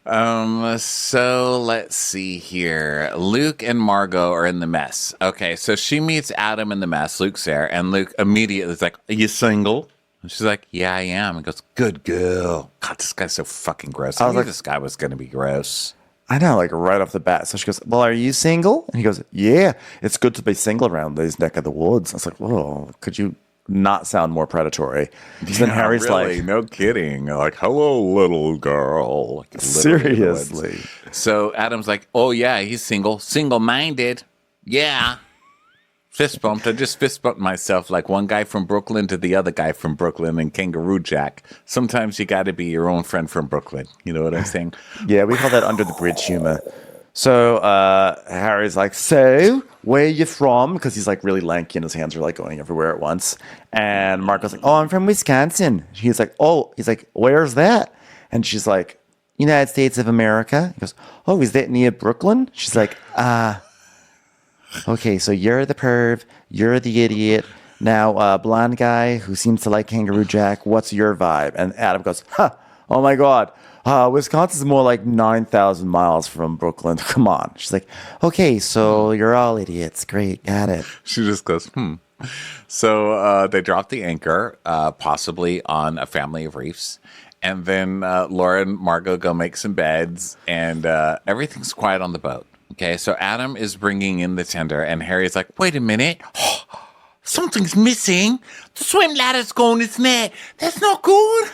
So let's see here. Luke and Margot are in the mess. Okay, so she meets Adam in the mess. Luke's there, and Luke immediately is like, are you single? And she's like, yeah, I am. And goes, good girl. God, this guy's so fucking gross. I knew this guy was going to be gross. I know, like right off the bat. So she goes, well, are you single? And he goes, yeah, it's good to be single around these neck of the woods. I was like, whoa, could you not sound more predatory? Then Harry's really, like, no kidding. Like, hello, little girl. Like, seriously. So Adam's like, oh, yeah, he's single-minded. Yeah. Fist bumped. I just fist bumped myself like one guy from Brooklyn to the other guy from Brooklyn and Kangaroo Jack. Sometimes you got to be your own friend from Brooklyn. You know what I'm saying? Yeah, we call that under the bridge humor. So Harry's like, so where are you from? Because he's like really lanky and his hands are like going everywhere at once. And Marco's like, oh, I'm from Wisconsin. He's like, where's that? And she's like, United States of America. He goes, oh, is that near Brooklyn? She's like, okay, so you're the perv, you're the idiot. Now, blonde guy who seems to like Kangaroo Jack, what's your vibe? And Adam goes, oh my God. Wisconsin's more like 9,000 miles from Brooklyn. Come on. She's like, okay, so you're all idiots. Great, got it. She just goes, So they drop the anchor, possibly on a family of reefs. And then Laura and Margot go make some beds, and everything's quiet on the boat. Okay, so Adam is bringing in the tender, and Harry's like, wait a minute. Something's missing. The swim ladder's gone, isn't it? That's not good.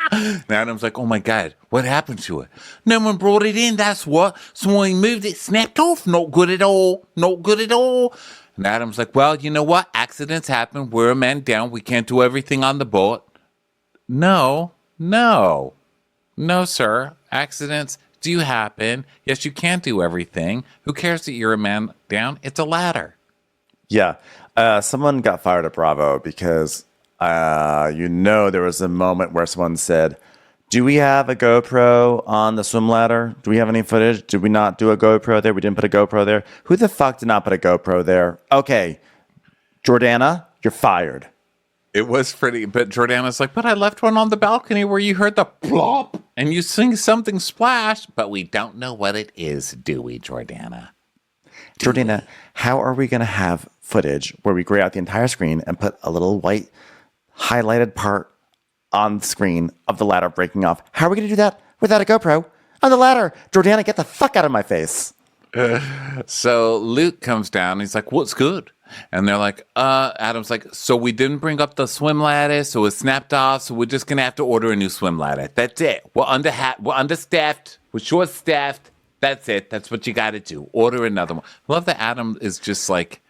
And Adam's like, oh my God, what happened to it? No one brought it in, that's what. Someone moved it, snapped off. Not good at all. Not good at all. And Adam's like, well, you know what? Accidents happen. We're a man down. We can't do everything on the boat. No, sir. Accidents do happen. Yes, you can't do everything. Who cares that you're a man down? It's a ladder. Yeah. Someone got fired at Bravo because there was a moment where someone said, do we have a GoPro on the swim ladder? Do we have any footage? Did we not do a GoPro there? We didn't put a GoPro there. Who the fuck did not put a GoPro there? Okay, Jordana, you're fired. It was pretty, but Jordana's like, but I left one on the balcony where you heard the plop and you sing something splash, but we don't know what it is, do we, Jordana? Jordana, how are we going to have footage where we gray out the entire screen and put a little white highlighted part on the screen of the ladder breaking off? How are we going to do that without a GoPro on the ladder? Jordana, get the fuck out of my face. So Luke comes down. He's like, what's good? And they're like, Adam's like, so we didn't bring up the swim ladder, so it snapped off, so we're just going to have to order a new swim ladder. That's it. We're understaffed. We're short-staffed. That's it. That's what you got to do. Order another one. I love that Adam is just like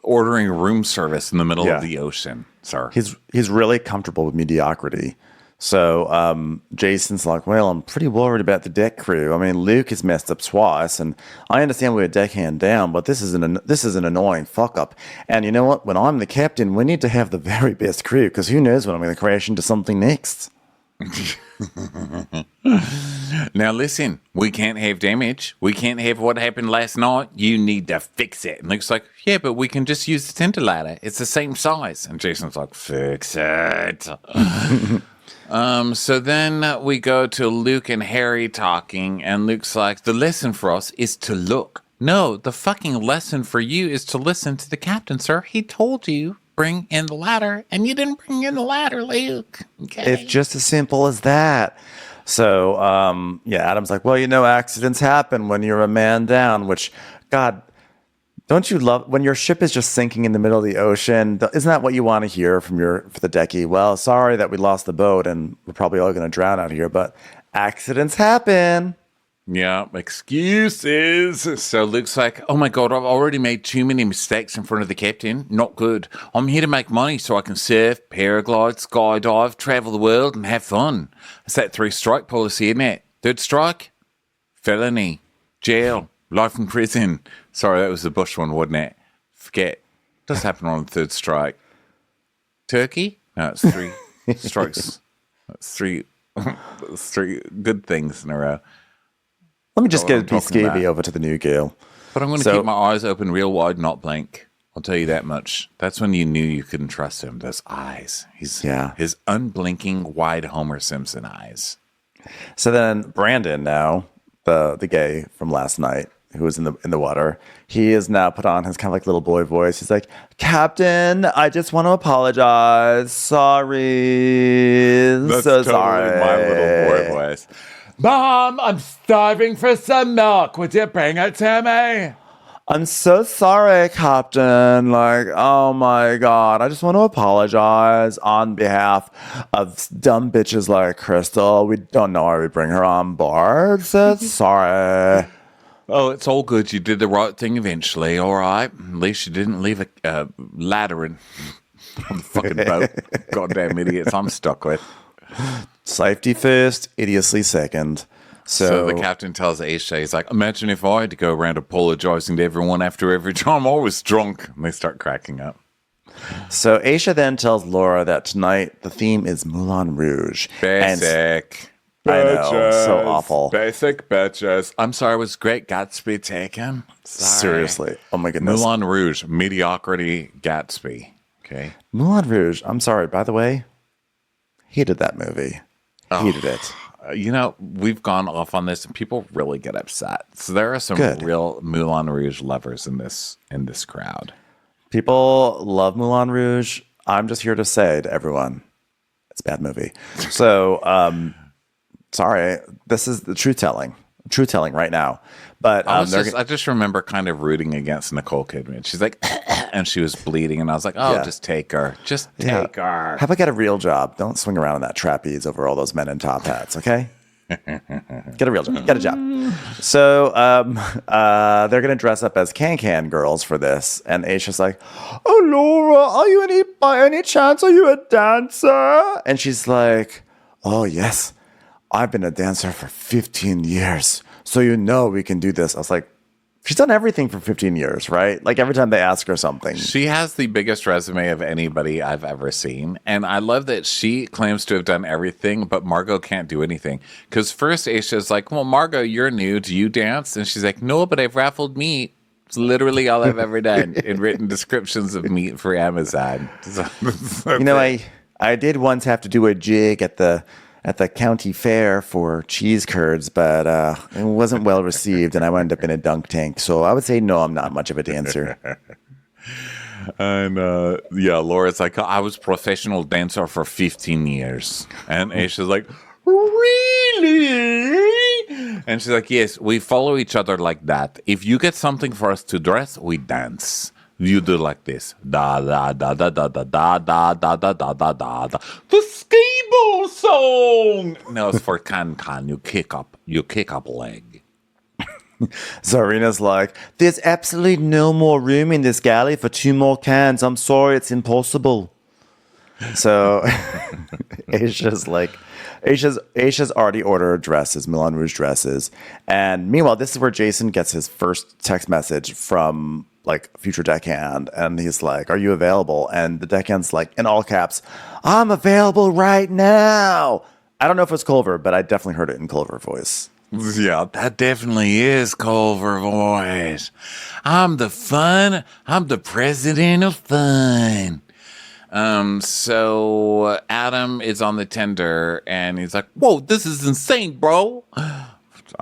ordering room service in the middle of the ocean, sir. He's really comfortable with mediocrity. So Jason's like, well, I'm pretty worried about the deck crew. I mean, Luke has messed up twice, and I understand we're a deckhand down, but this is an annoying fuck up. And you know what? When I'm the captain, we need to have the very best crew, because who knows when I'm going to crash into something next. Now listen, we can't have damage. We can't have what happened last night. You need to fix it. And Luke's like, yeah, but we can just use the tinder ladder. It's the same size. And Jason's like, fix it. So then we go to Luke and Harry talking, and Luke's like, the lesson for us is to look. No, the fucking lesson for you is to listen to the captain, sir. He told you bring in the ladder, and you didn't bring in the ladder, Luke. Okay. It's just as simple as that. So, Adam's like, well, accidents happen when you're a man down, which, God, don't you love when your ship is just sinking in the middle of the ocean? Isn't that what you want to hear for the decky? Well, sorry that we lost the boat and we're probably all going to drown out here, but accidents happen. Yeah, excuses. So Luke's like, oh my God, I've already made too many mistakes in front of the captain. Not good. I'm here to make money so I can surf, paraglide, skydive, travel the world, and have fun. It's that 3-strike policy, isn't it? 3rd strike, felony, jail, life in prison. Sorry, that was the Bush one, wasn't it? Forget. It does happen on the 3rd strike. Turkey? No, it's 3 strikes. It's three good things in a row. Let me just get be scaby over to the new girl. But I'm going to keep my eyes open real wide, not blink. I'll tell you that much. That's when you knew you couldn't trust him. Those eyes. His unblinking, wide Homer Simpson eyes. So then Brandon now, the gay from last night, who was in the water, he is now put on his kind of like little boy voice. He's like, Captain, I just want to apologize. Sorry. That's so totally sorry. my little boy voice. Mom, I'm starving for some milk. Would you bring it to me? I'm so sorry, Captain. Like, oh my God. I just want to apologize on behalf of dumb bitches like Crystal. We don't know why we bring her on board. So sorry. Oh, it's all good. You did the right thing eventually. All right. At least you didn't leave a ladder on the fucking boat. Goddamn idiots I'm stuck with. Safety first, idiocy second. So the captain tells Aisha, he's like, imagine if I had to go around apologizing to everyone after every time I was drunk. And they start cracking up. So Aisha then tells Laura that tonight the theme is Moulin Rouge. Basic. I know, so awful. Basic bitches. I'm sorry, was Great Gatsby taken? Sorry. Seriously. Oh my goodness. Moulin Rouge, mediocrity Gatsby. Okay. Moulin Rouge, I'm sorry, by the way, hated that movie. Hated it. We've gone off on this and people really get upset. So there are some real Moulin Rouge lovers in this crowd. People love Moulin Rouge. I'm just here to say to everyone, it's a bad movie. So, sorry, this is the truth telling right now. But I just remember kind of rooting against Nicole Kidman. She's like, and she was bleeding, and I was like, just take her. Just take her. Have I got a real job? Don't swing around on that trapeze over all those men in top hats, okay? Get a real job. Get a job. So they're going to dress up as Can-Can girls for this. And Aisha's like, oh, Laura, by any chance, are you a dancer? And she's like, oh, yes. I've been a dancer for 15 years. So we can do this. I was like, she's done everything for 15 years, right? Like every time they ask her something. She has the biggest resume of anybody I've ever seen. And I love that she claims to have done everything, but Margot can't do anything. Because first Aisha's like, well, Margot, you're new. Do you dance? And she's like, no, but I've raffled meat. It's literally all I've ever done in written descriptions of meat for Amazon. I did once have to do a jig at the county fair for cheese curds, but it wasn't well received, and I wound up in a dunk tank. So I would say, no, I'm not much of a dancer. And Laura's like, I was a professional dancer for 15 years. And Aisha's like, really? And she's like, yes, we follow each other like that. If you get something for us to dress, we dance. You do like this. Da da da da da da da da da da da da da. The skee-ball song. No, it's for can. You kick up leg. Zarina's like, there's absolutely no more room in this galley for 2 more cans. I'm sorry, it's impossible. So Aisha's like, Aisha's already ordered dresses, Moulin Rouge dresses. And meanwhile, this is where Jason gets his first text message from like future deckhand. And he's like, are you available? And the deckhand's like, in all caps, I'm available right now. I don't know if it's Culver, but I definitely heard it in Culver voice. Yeah, that definitely is Culver voice. I'm the president of fun. So Adam is on the tender and he's like, whoa, this is insane, bro. I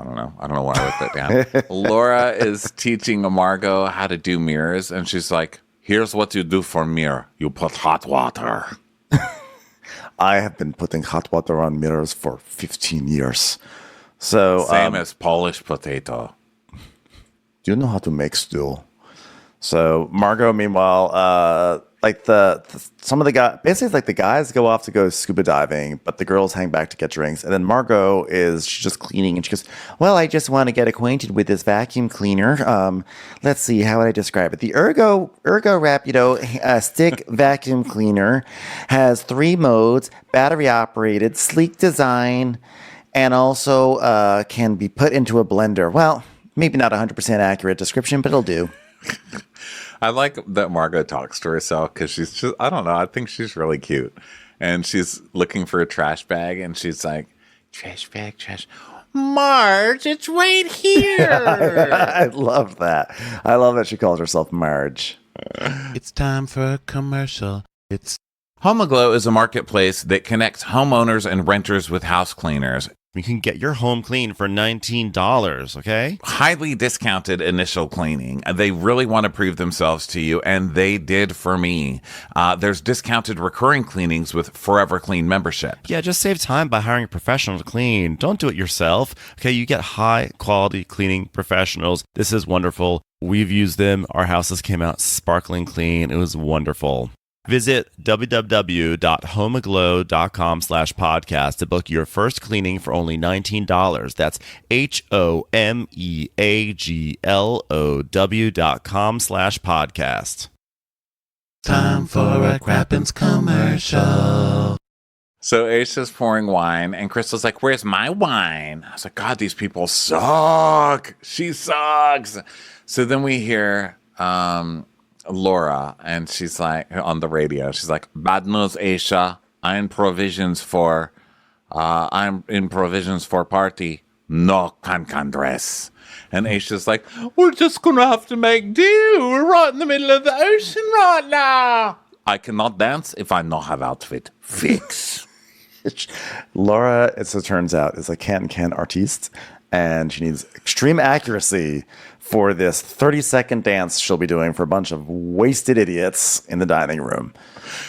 don't know why I wrote that down. Laura is teaching Margot how to do mirrors, and she's like, here's what you do for mirror. You put hot water. I have been putting hot water on mirrors for 15 years. So Same as Polish potato. do you know how to make stew? So Margot, meanwhile, like some of the guys, basically like the guys go off to go scuba diving, but the girls hang back to get drinks. And then Margot she's just cleaning, and she goes, well, I just want to get acquainted with this vacuum cleaner. Let's see, how would I describe it? The Ergo Rapido stick vacuum cleaner has 3 modes, battery operated, sleek design, and also can be put into a blender. Well, maybe not 100% accurate description, but it'll do. I like that Margot talks to herself because she's just, I don't know, I think she's really cute. And she's looking for a trash bag and she's like, trash bag, trash. Marge, it's right here. I love that. I love that she calls herself Marge. It's time for a commercial. It's HomeAglow is a marketplace that connects homeowners and renters with house cleaners. You can get your home clean for $19, okay? Highly discounted initial cleaning. They really want to prove themselves to you, and they did for me. There's discounted recurring cleanings with Forever Clean membership. Yeah, just save time by hiring a professional to clean. Don't do it yourself. Okay, you get high quality cleaning professionals. This is wonderful. We've used them. Our houses came out sparkling clean. It was wonderful. Visit www.homeaglow.com/podcast to book your first cleaning for only $19. That's HOMEAGLOW.com/podcast. time for a Crappens commercial. So Aisha's pouring wine, and Crystal's like, where's my wine? I was like, God, these people suck. She sucks. So then we hear Laura, and she's like, on the radio, she's like, bad news, Aisha. I'm in provisions for party. No can dress. And Aisha's like, we're just going to have to make do. We're right in the middle of the ocean right now. I cannot dance if I not have outfit. Fix. Laura, as it turns out, is a can artiste, and she needs extreme accuracy for this 30-second dance she'll be doing for a bunch of wasted idiots in the dining room.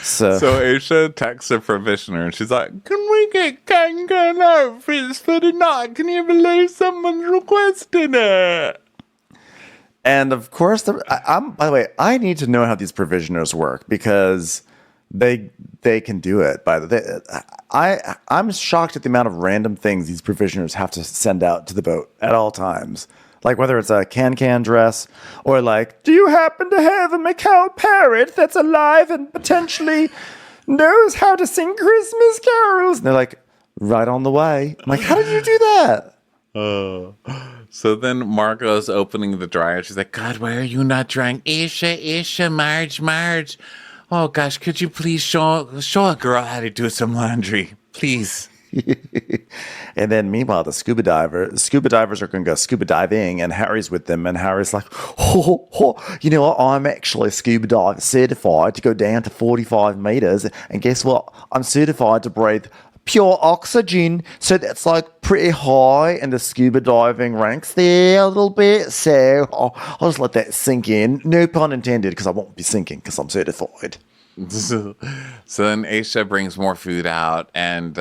So Aisha texts a provisioner, and she's like, can we get can outfits for the night? Can you believe someone's requesting it? and of course, by the way, I need to know how these provisioners work because they can do it. I'm shocked at the amount of random things these provisioners have to send out to the boat at all times. Like whether it's a can dress or like, do you happen to have a macaw parrot that's alive and potentially knows how to sing Christmas carols? And they're like, right on the way. I'm like, how did you do that? So then Margot's opening the dryer. She's like, God, why are you not drying? Aisha, Marge. Oh gosh, could you please show a girl how to do some laundry, please? And then meanwhile, the scuba divers are going to go scuba diving, and Harry's with them, and Harry's like, I'm actually scuba diver certified to go down to 45 meters, and guess what? I'm certified to breathe pure oxygen, so that's like pretty high in the scuba diving ranks there a little bit. So I'll just let that sink in. No pun intended, because I won't be sinking because I'm certified. So then Aisha brings more food out, and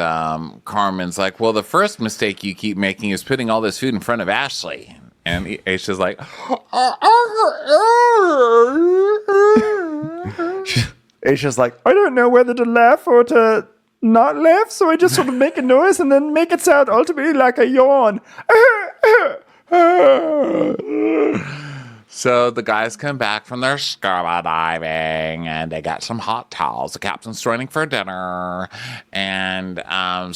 Carmen's like, well, the first mistake you keep making is putting all this food in front of Ashley. And Aisha's like, Aisha's like, I don't know whether to laugh or to not laugh, so I just sort of make a noise and then make it sound ultimately like a yawn. So the guys come back from their scuba diving and they got some hot towels. The captain's joining for dinner. And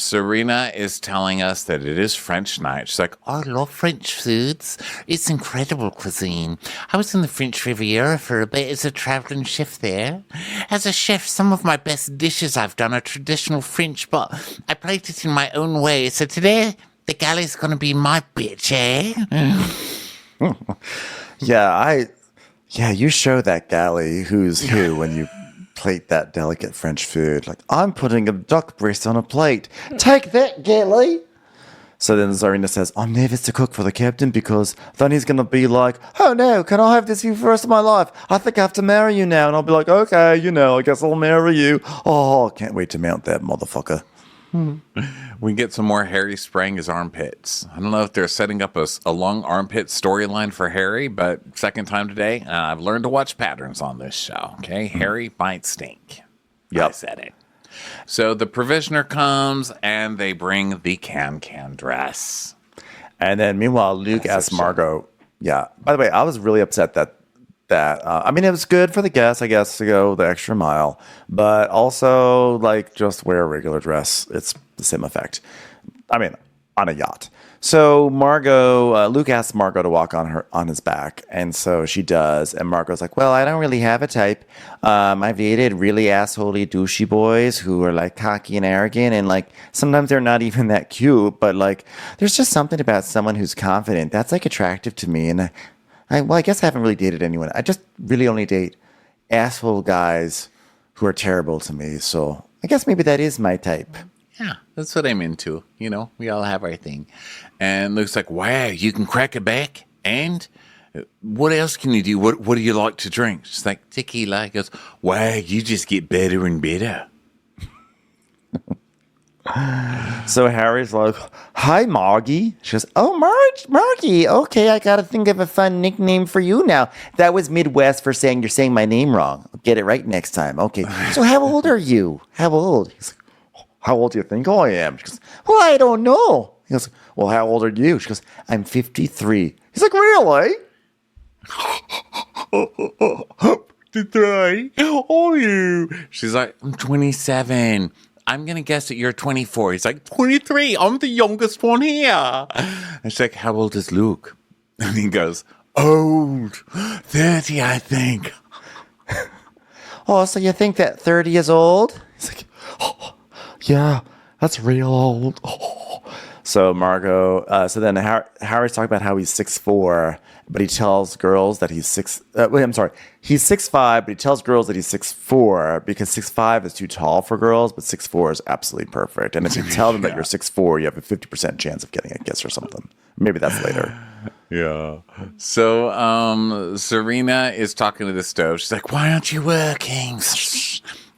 Serena is telling us that it is French night. She's like, I love French foods. It's incredible cuisine. I was in the French Riviera for a bit as a traveling chef there. As a chef, some of my best dishes I've done are traditional French, but I plate it in my own way. So today, the galley's gonna be my bitch, eh? Yeah, you show that galley who's who when you plate that delicate French food. Like, I'm putting a duck breast on a plate. Take that, galley. So then Zarina says, I'm nervous to cook for the captain because then he's going to be like, oh no, can I have this for the rest of my life? I think I have to marry you now. And I'll be like, okay, I guess I'll marry you. Oh, can't wait to mount that motherfucker. we get some more Harry spraying his armpits. I don't know if they're setting up a long armpit storyline for Harry, but second time today, I've learned to watch patterns on this show. Okay, Harry might stink. Yep. I said it. So the provisioner comes and they bring the can dress. And then meanwhile, Luke asks Margot, yeah, by the way, I was really upset that it was good for the guests, I guess, to go the extra mile, but also like just wear a regular dress. It's the same effect. I mean, on a yacht. So Luke asks Margot to walk on his back, and so she does. And Margot's like, "Well, I don't really have a type. I've dated really assholey, douchey boys who are like cocky and arrogant, and like sometimes they're not even that cute. But like, there's just something about someone who's confident that's like attractive to me. And I guess I haven't really dated anyone. I just really only date asshole guys who are terrible to me. So I guess maybe that is my type." Yeah, that's what I'm into. We all have our thing. And Luke's like, wow, you can crack a back? And what else can you do? What do you like to drink? She's like, tequila. He goes, wow, you just get better and better. So Harry's like, hi, Margie. She goes, oh, Margie. Okay, I got to think of a fun nickname for you now. That was Midwest for saying you're saying my name wrong. I'll get it right next time. Okay, so how old are you? How old? He's like, how old do you think I am? She goes, well, I don't know. He goes, well, how old are you? She goes, I'm 53. He's like, really? 53? How old are you? She's like, I'm 27. I'm going to guess that you're 24. He's like, 23. I'm the youngest one here. And she's like, how old is Luke? And he goes, old. 30, I think. Oh, so you think that 30 is old? He's like, oh, yeah, that's real old. Oh. So Margot, so then Harry's talking about how he's 6'4", but he tells girls that he's he's 6'5", but he tells girls that he's 6'4", because 6'5" is too tall for girls, but 6'4" is absolutely perfect. And if you tell them that you're 6'4", you have a 50% chance of getting a kiss or something. Maybe that's later. Yeah. So Serena is talking to the stove. She's like, why aren't you working?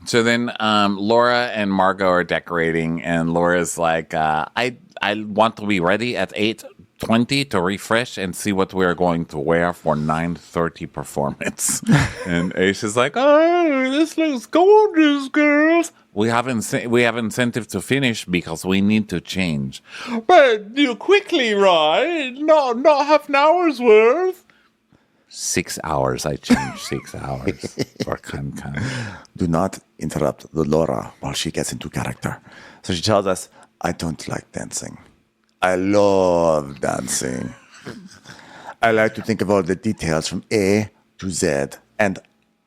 So then Laura and Margot are decorating, and Laura's like, I want to be ready at 8:20 to refresh and see what we are going to wear for 9:30 performance. And Ace is like, oh, this looks gorgeous, girls. We have incentive to finish because we need to change. But you quickly, right? Not half an hour's worth. 6 hours. I changed 6 hours for Can. Do not interrupt the Laura while she gets into character. So she tells us, I don't like dancing. I love dancing. I like to think of all the details from A to Z. And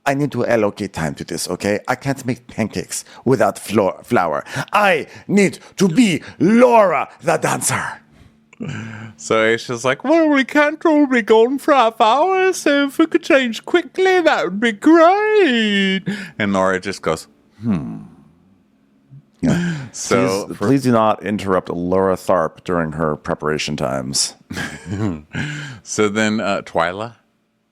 I need to allocate time to this, okay? I can't make pancakes without flour. I need to be Laura the dancer. So Aisha's like, well, we can't all be gone for half hours, so if we could change quickly, that would be great. And Laura just goes, Yeah. So please do not interrupt Laura Tharp during her preparation times. So then Twyla.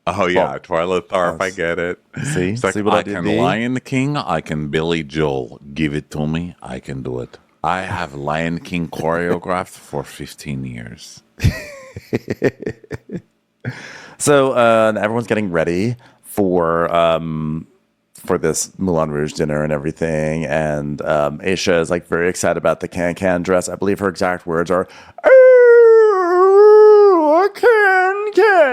Oh, yeah, Twyla Tharp, I get it. See? It's like, See what I I did can there? Lion King, I can Billy Joel. Give it to me, I can do it. I have Lion King choreographed for 15 years. So everyone's getting ready for this Moulin Rouge dinner and everything. And Aisha is like very excited about the can dress. I believe her exact words are, "Oh, a can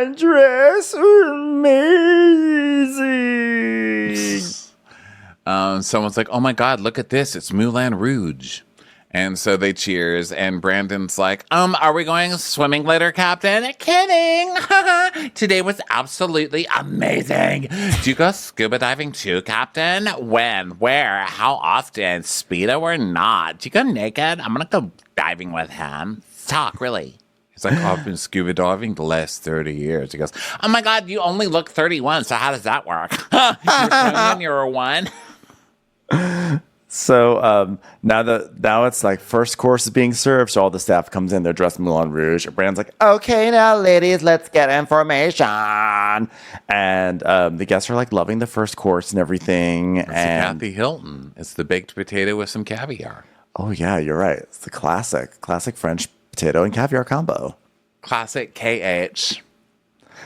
Milan dress, amazing. Someone's like, oh my God, look at this. It's Moulin Rouge. And so they cheers, and Brandon's like, are we going swimming later, Captain? Kidding. Today was absolutely amazing. Do you go scuba diving too, Captain? When? Where? How often? Speedo or not? Do you go naked? I'm going to go diving with him. Talk, really. He's like, I've been scuba diving the last 30 years. He goes, oh my God, you only look 31, so how does that work? You're 20 and you're a 1. So now it's like first course is being served. So all the staff comes in, they're dressed in Moulin Rouge. Brandon's like, okay, now ladies, let's get information. And the guests are like loving the first course and everything. It's and Kathy Hilton. It's the baked potato with some caviar. oh yeah, you're right. It's the classic French potato and caviar combo. Classic KH.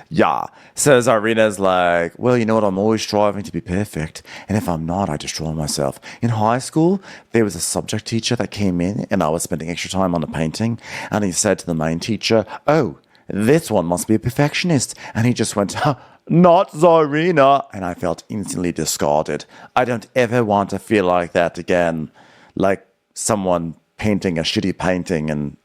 Yeah. So Zarina's like, well, you know what? I'm always striving to be perfect. And if I'm not, I destroy myself. In high school, there was a subject teacher that came in and I was spending extra time on a painting. And he said to the main teacher, oh, this one must be a perfectionist. And he just went, not Zarina. And I felt instantly discarded. I don't ever want to feel like that again. Like someone painting a shitty painting and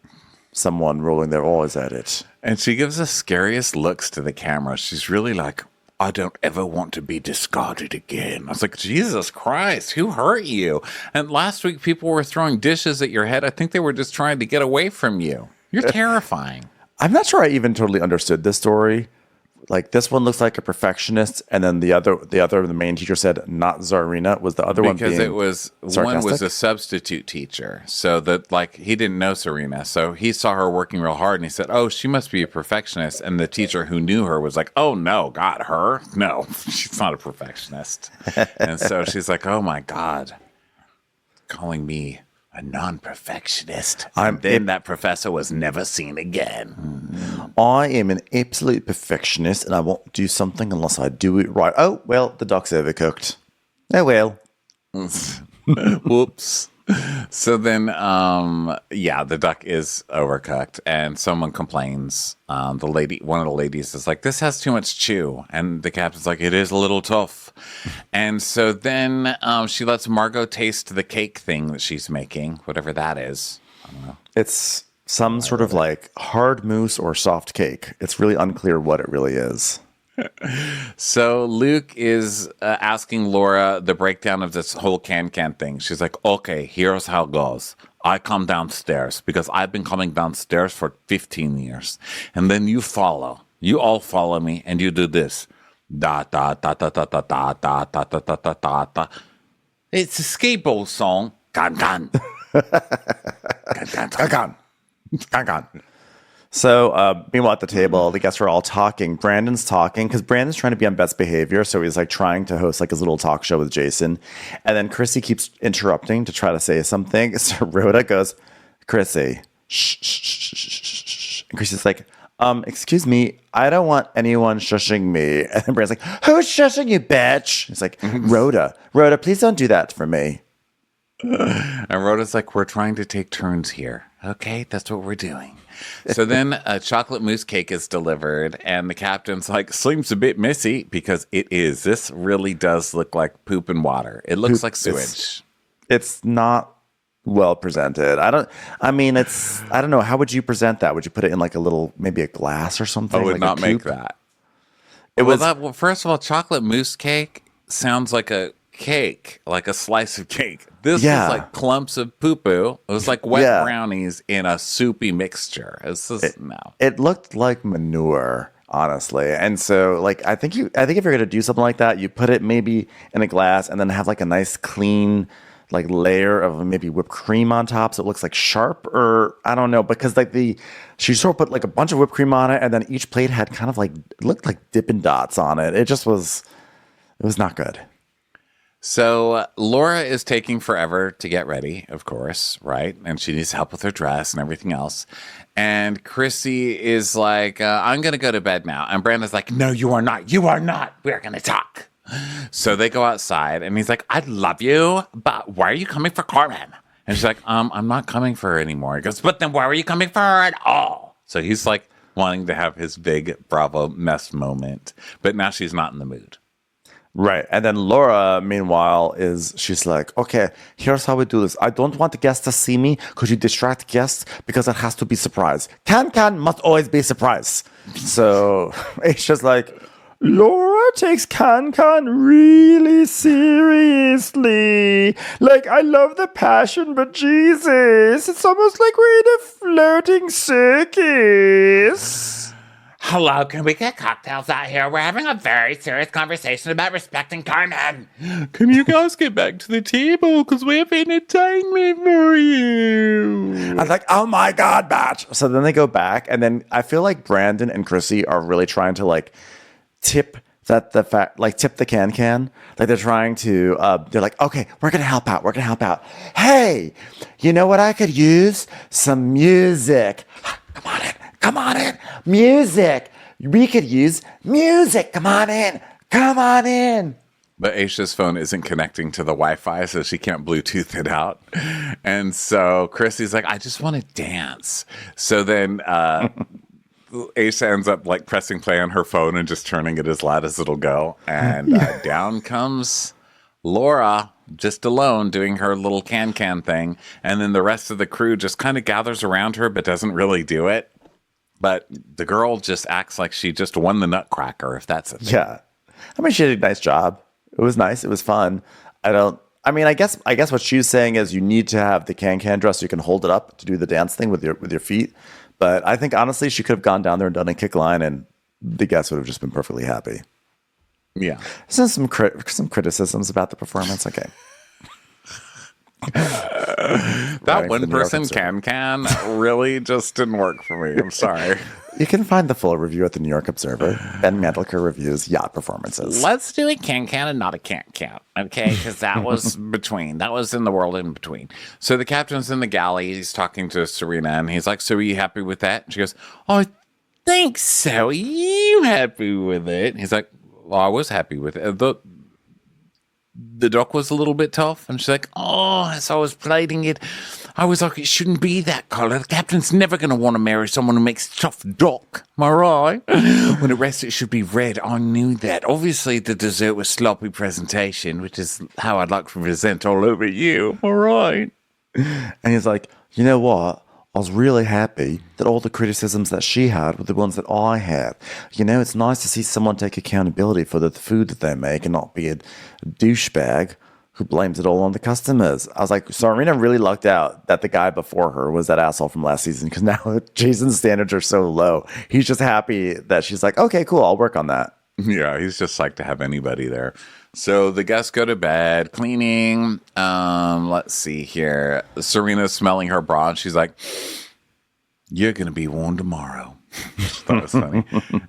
someone rolling their eyes at it. And she gives the scariest looks to the camera. She's really like, I don't ever want to be discarded again. I was like, Jesus Christ, who hurt you? And last week, people were throwing dishes at your head. I think they were just trying to get away from you. You're terrifying. I'm not sure I even totally understood this story. Like this one looks like a perfectionist, and then the main teacher said not Zarina. Was the other one because being it was sarcastic? One was a substitute teacher, so that like he didn't know Serena, so he saw her working real hard, and he said, "Oh, she must be a perfectionist." And the teacher who knew her was like, "Oh no, God, her? No, she's not a perfectionist." And so she's like, "Oh my God, calling me a non-perfectionist." And then that professor was never seen again. I am an absolute perfectionist, and I won't do something unless I do it right. Oh well, the duck's overcooked. Oh well. Whoops. So then, the duck is overcooked, and someone complains. One of the ladies is like, "This has too much chew," and the captain's like, "It is a little tough." And so then she lets Margot taste the cake thing that she's making, whatever that is. I don't know. It's some sort of like hard mousse or soft cake. It's really unclear what it really is. So Luke is asking Laura the breakdown of this whole can thing. She's like, okay, here's how it goes. I come downstairs because I've been coming downstairs for 15 years. And then you follow. You all follow me and you do this. Da da da da da da da da da da da da da da. It's a skateboard song. Gan gan. Gan gan gan gan. Gan gan. So, meanwhile, at the table, the guests are all talking. Brandon's talking because Brandon's trying to be on best behavior. So he's like trying to host like his little talk show with Jason. And then Chrissy keeps interrupting to try to say something. So Rhoda goes, Chrissy, shh, shh, shh, shh, shh, shh. And Chrissy's like, excuse me, I don't want anyone shushing me. And then Brandon's like, who's shushing you, bitch? He's like, Rhoda, please don't do that for me. And Rhoda's like, we're trying to take turns here. Okay, that's what we're doing. So then a chocolate mousse cake is delivered, and the captain's like, seems a bit messy, because it is. This really does look like poop and water. It looks like sewage. It's not well presented. I don't know. How would you present that? Would you put it in like a little, maybe a glass or something? I would like not a make coupe? that. Well, First of all, chocolate mousse cake sounds like a cake, like a slice of cake. This Yeah. was like clumps of poo-poo. It was like wet brownies in a soupy mixture. No. It looked like manure, honestly. And so, like, I think if you're gonna do something like that, you put it maybe in a glass and then have like a nice clean like layer of maybe whipped cream on top, so it looks like sharp, or I don't know, because like she sort of put like a bunch of whipped cream on it, and then each plate had kind of like looked like Dippin' Dots on it. It was not good. So Laura is taking forever to get ready, of course, right? And she needs help with her dress and everything else. And Chrissy is like, I'm going to go to bed now. And Brandon's like, no, you are not. You are not. We're going to talk. So they go outside, and he's like, I love you, but why are you coming for Carmen? And she's like, I'm not coming for her anymore. He goes, but then why are you coming for her at all? So he's like, wanting to have his big Bravo mess moment. But now she's not in the mood. Right. And then Laura, meanwhile, she's like, okay, here's how we do this. I don't want the guests to see me. Could you distract guests? Because it has to be surprise. Can must always be surprise. So it's just like, Laura takes Can really seriously. Like, I love the passion, but Jesus, it's almost like we're in a floating circus. Hello, can we get cocktails out here? We're having a very serious conversation about respecting Carmen. Can you guys get back to the table? Because we have entertainment for you. I was like, oh my God, batch. So then they go back, and then I feel like Brandon and Chrissy are really trying to like tip tip the can. Like they're trying to, they're like, okay, we're going to help out. Hey, you know what I could use? Some music. Come on in. Music. We could use music. Come on in. But Aisha's phone isn't connecting to the Wi-Fi, so she can't Bluetooth it out. And so Chrissy's like, I just want to dance. So then Aisha ends up like pressing play on her phone and just turning it as loud as it'll go. And down comes Laura, just alone, doing her little can thing. And then the rest of the crew just kind of gathers around her, but doesn't really do it. But the girl just acts like she just won the Nutcracker, if that's a thing. Yeah. I mean, she did a nice job. It was nice. It was fun. I guess what she's saying is you need to have the can dress so you can hold it up to do the dance thing with your feet. But I think, honestly, she could have gone down there and done a kick line, and the guests would have just been perfectly happy. Yeah. Some criticisms about the performance. Okay. That one person can really just didn't work for me. I'm sorry. You can find the full review at the New York Observer. Ben Mandelker reviews yacht performances. Let's do a can and not a can't, okay? Because that was between. That was in the world in between. So the captain's in the galley. He's talking to Serena, and he's like, so are you happy with that? And she goes, I think so. Are you happy with it? And he's like, well, I was happy with it. The dock was a little bit tough. And she's like, oh, as I was plating it, I was like, it shouldn't be that color. The captain's never going to want to marry someone who makes tough dock. Am I right? When it rests, it should be red. I knew that. Obviously, the dessert was sloppy presentation, which is how I'd like to present all over you. All right. And he's like, you know what? I was really happy that all the criticisms that she had were the ones that I had. You know, it's nice to see someone take accountability for the food that they make and not be a douchebag who blames it all on the customers. I was like, Serena really lucked out that the guy before her was that asshole from last season, because now Jason's standards are so low. He's just happy that she's like, okay, cool, I'll work on that. Yeah, he's just like to have anybody there. So the guests go to bed, cleaning. Let's see here. Serena's smelling her bra, and she's like, you're going to be warm tomorrow. That was funny.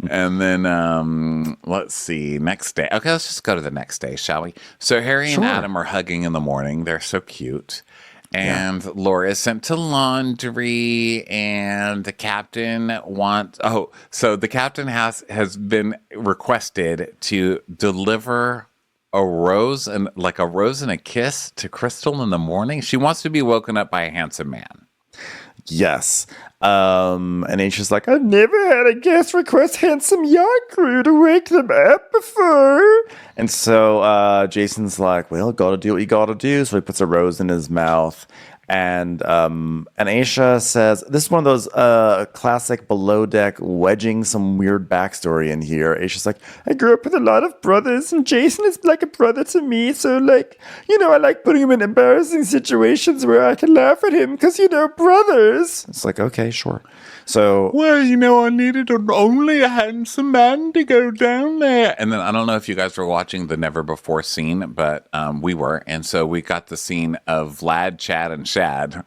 And then, let's see, next day. Okay, let's just go to the next day, shall we? So Harry and Adam are hugging in the morning. They're so cute. And Laura is sent to laundry, and the captain wants... Oh, so the captain has been requested to deliver a rose and a kiss to Crystal in the morning. She wants to be woken up by a handsome man. Yes. And Aisha's like, I've never had a guest request handsome yacht crew to wake them up before. And so Jason's like, well, gotta do what you gotta do. So he puts a rose in his mouth. And Aisha says, this is one of those classic below deck wedging some weird backstory in here. Aisha's like, I grew up with a lot of brothers, and Jason is like a brother to me. So, like, you know, I like putting him in embarrassing situations where I can laugh at him because, you know, brothers. It's like, okay, sure. So, well, you know, I needed only a handsome man to go down there. And then I don't know if you guys were watching the Never Before scene, but we were. And so we got the scene of Vlad, Chad, and Shad,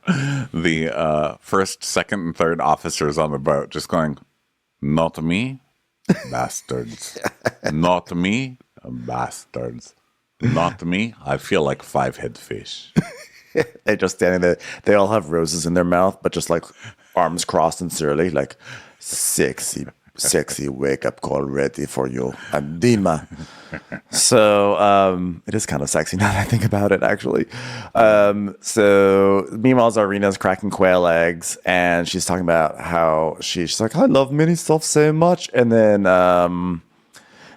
the first, second, and third officers on the boat, just going, not me, bastards. Not me, bastards. Not me, I feel like five-head fish. They're just standing there. They all have roses in their mouth, but just like arms crossed and surly, like sexy sexy wake-up call ready for you. I'm Dima. So it is kind of sexy now that I think about it, actually. So meanwhile, Zarina's cracking quail eggs, and she's talking about how she's like, I love mini stuff so much. And then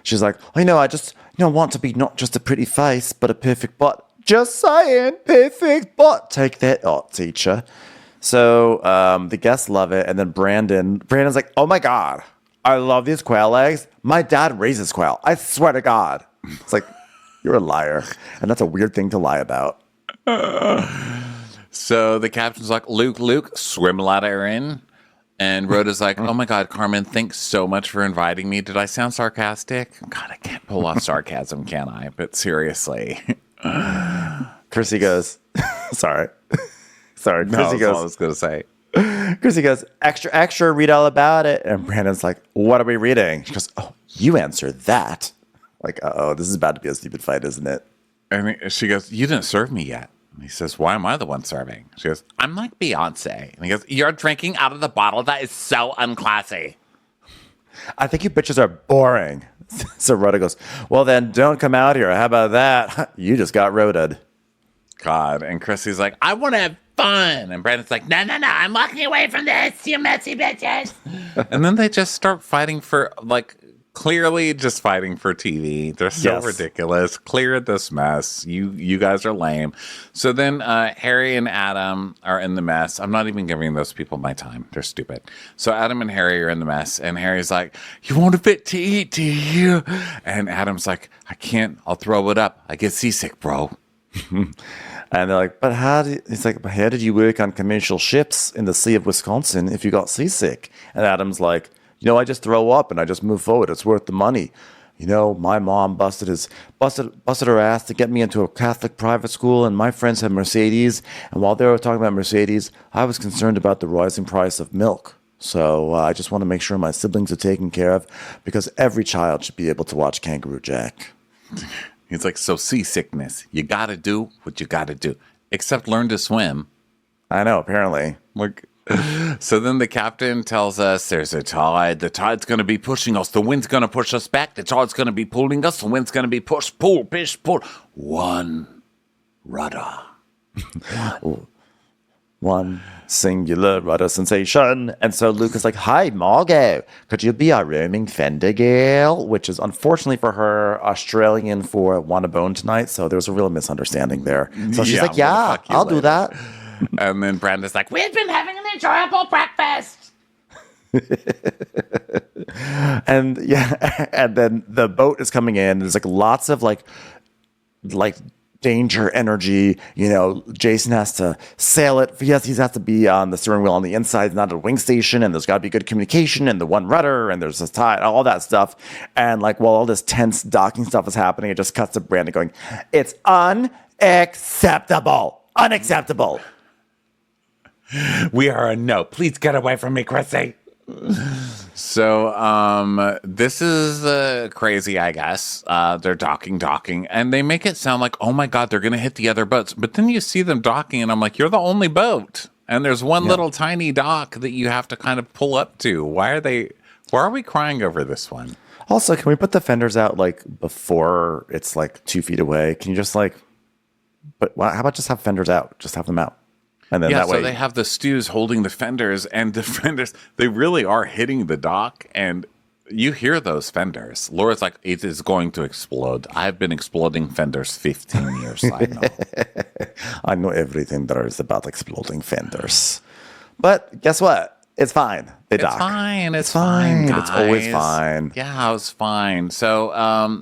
she's like, I know, I just want to be not just a pretty face, but a perfect butt. Just saying, perfect butt. Take that, art teacher. So the guests love it, and then Brandon's like, oh my God, I love these quail eggs. My dad raises quail. I swear to God. It's like, you're a liar. And that's a weird thing to lie about. So the captain's like, Luke, swim ladder in. And Rhoda's like, oh my God, Carmen, thanks so much for inviting me. Did I sound sarcastic? God, I can't pull off sarcasm, can I? But seriously. Chrissy goes, sorry. Sorry, No, Chrissy that's all I goes, was going to say. Chrissy goes, extra, extra, read all about it. And Brandon's like, what are we reading? She goes, oh, you answer that. Like, uh-oh, this is about to be a stupid fight, isn't it? And she goes, you didn't serve me yet. And he says, why am I the one serving? She goes, I'm like Beyonce. And he goes, you're drinking out of the bottle? That is so unclassy. I think you bitches are boring. So Rhoda goes, well, then don't come out here. How about that? You just got roaded. God. And Chrissy's like, I want to have fun. And Brandon's like, no, I'm walking away from this, you messy bitches. And then they just start fighting for, like, clearly just fighting for TV. They're so ridiculous. Clear this mess. You guys are lame. So then Harry and Adam are in the mess. I'm not even giving those people my time. They're stupid. So Adam and Harry are in the mess, and Harry's like, you want a bit to eat, do you? And Adam's like, I can't. I'll throw it up. I get seasick, bro. And they're like, but how did you work on commercial ships in the Sea of Wisconsin if you got seasick? And Adam's like, I just throw up and I just move forward. It's worth the money. My mom busted her ass to get me into a Catholic private school, and my friends had Mercedes. And while they were talking about Mercedes, I was concerned about the rising price of milk. So I just want to make sure my siblings are taken care of, because every child should be able to watch Kangaroo Jack. He's like, so seasickness, you got to do what you got to do, except learn to swim. I know, apparently. So then the captain tells us there's a tide. The tide's going to be pushing us. The wind's going to push us back. The tide's going to be pulling us. The wind's going to be push, pull. One rudder. One singular rudder sensation. And so Luke is like, hi, Margot. Could you be our roaming fender girl? Which is, unfortunately for her, Australian for want a bone tonight. So there's a real misunderstanding there. So she's like, yeah, I'll do that. And then Brandon's like, We've been having an enjoyable breakfast. And then the boat is coming in. There's like lots of like danger energy. Jason has to sail it. He has to be on the steering wheel on the inside, not at a wing station. And there's got to be good communication and the one rudder, and there's a tide, all that stuff. And like while all this tense docking stuff is happening, it just cuts to Brandon going, it's unacceptable. Unacceptable. we are a no. Please get away from me, Chrissy. So this is crazy, I guess. They're docking, and they make it sound like, oh my God, they're going to hit the other boats. But then you see them docking, and I'm like, you're the only boat. And there's one little tiny dock that you have to kind of pull up to. Why are we crying over this one? Also, can we put the fenders out like before it's like 2 feet away? Can you just how about just have fenders out? Just have them out. And then that way, they have the stews holding the fenders, and the fenders, they really are hitting the dock, and you hear those fenders. Laura's like, it is going to explode. I've been exploding fenders 15 years, I know. I know everything there is about exploding fenders. But guess what? It's fine. They dock. It's fine, guys. It's always fine. Yeah, it was fine. So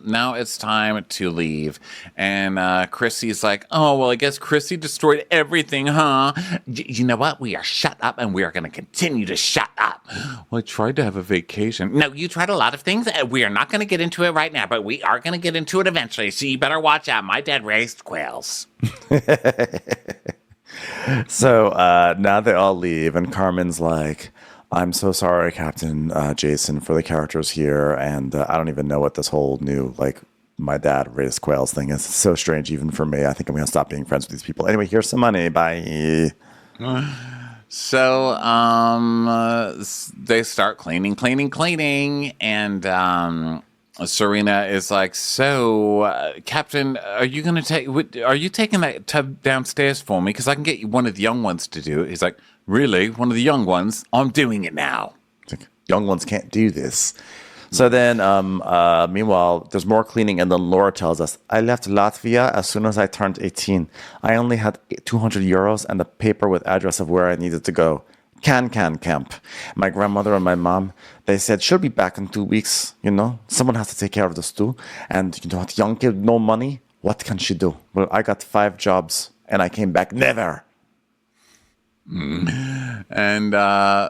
now it's time to leave. And Chrissy's like, oh, well, I guess Chrissy destroyed everything, huh? You know what? We are shut up, and we are going to continue to shut up. Well, I tried to have a vacation. No, you tried a lot of things. We are not going to get into it right now, but we are going to get into it eventually. So you better watch out. My dad raised quails. So now they all leave, and Carmen's like, I'm so sorry, Captain Jason, for the characters here, and I don't even know what this whole new, my dad raised quails thing is. It's so strange even for me. I think I'm going to stop being friends with these people. Anyway, here's some money. Bye. So they start cleaning, and Serena is like, "So, Captain, are you taking that tub downstairs for me? Because I can get you one of the young ones to do it." He's like, "Really? One of the young ones? I'm doing it now." Young ones can't do this. So then, meanwhile, there's more cleaning, and then Laura tells us, I left Latvia as soon as I turned 18. I only had 200 euros and a paper with address of where I needed to go. Camp. My grandmother and my mom, they said, she'll be back in 2 weeks, Someone has to take care of the stew. And, young kid, no money. What can she do? Well, I got 5 jobs, and I came back never. And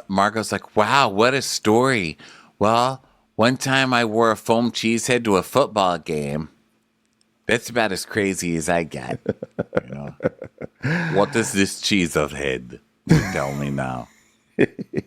Margot's like, wow, what a story. Well, one time I wore a foam cheese head to a football game. That's about as crazy as I get. What is this cheese of head? You tell me now.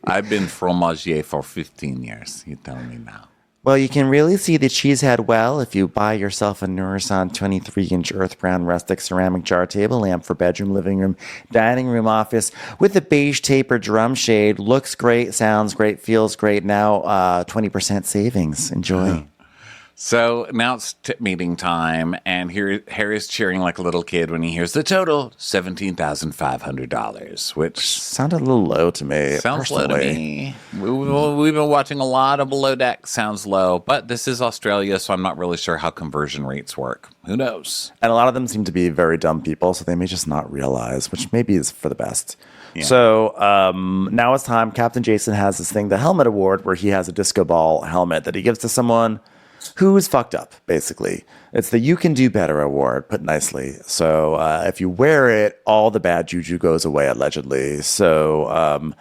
I've been fromager for 15 years. You tell me now. Well, you can really see the cheese head well if you buy yourself a Nourison 23-inch earth brown rustic ceramic jar table lamp for bedroom, living room, dining room, office with a beige taper drum shade. Looks great, sounds great, feels great. Now 20% savings. Enjoy. So now it's tip meeting time, and here Harry's cheering like a little kid when he hears the total, $17,500, which sounded a little low to me. Sounds low to personally. me. We've been watching a lot of Below Deck. Sounds low, but this is Australia, so I'm not really sure how conversion rates work. Who knows? And a lot of them seem to be very dumb people, so they may just not realize, which maybe is for the best. Yeah. So now it's time. Captain Jason has this thing, the Helmet Award, where he has a disco ball helmet that he gives to someone who's fucked up, basically. It's the You Can Do Better award, put nicely. So if you wear it, all the bad juju goes away, allegedly. So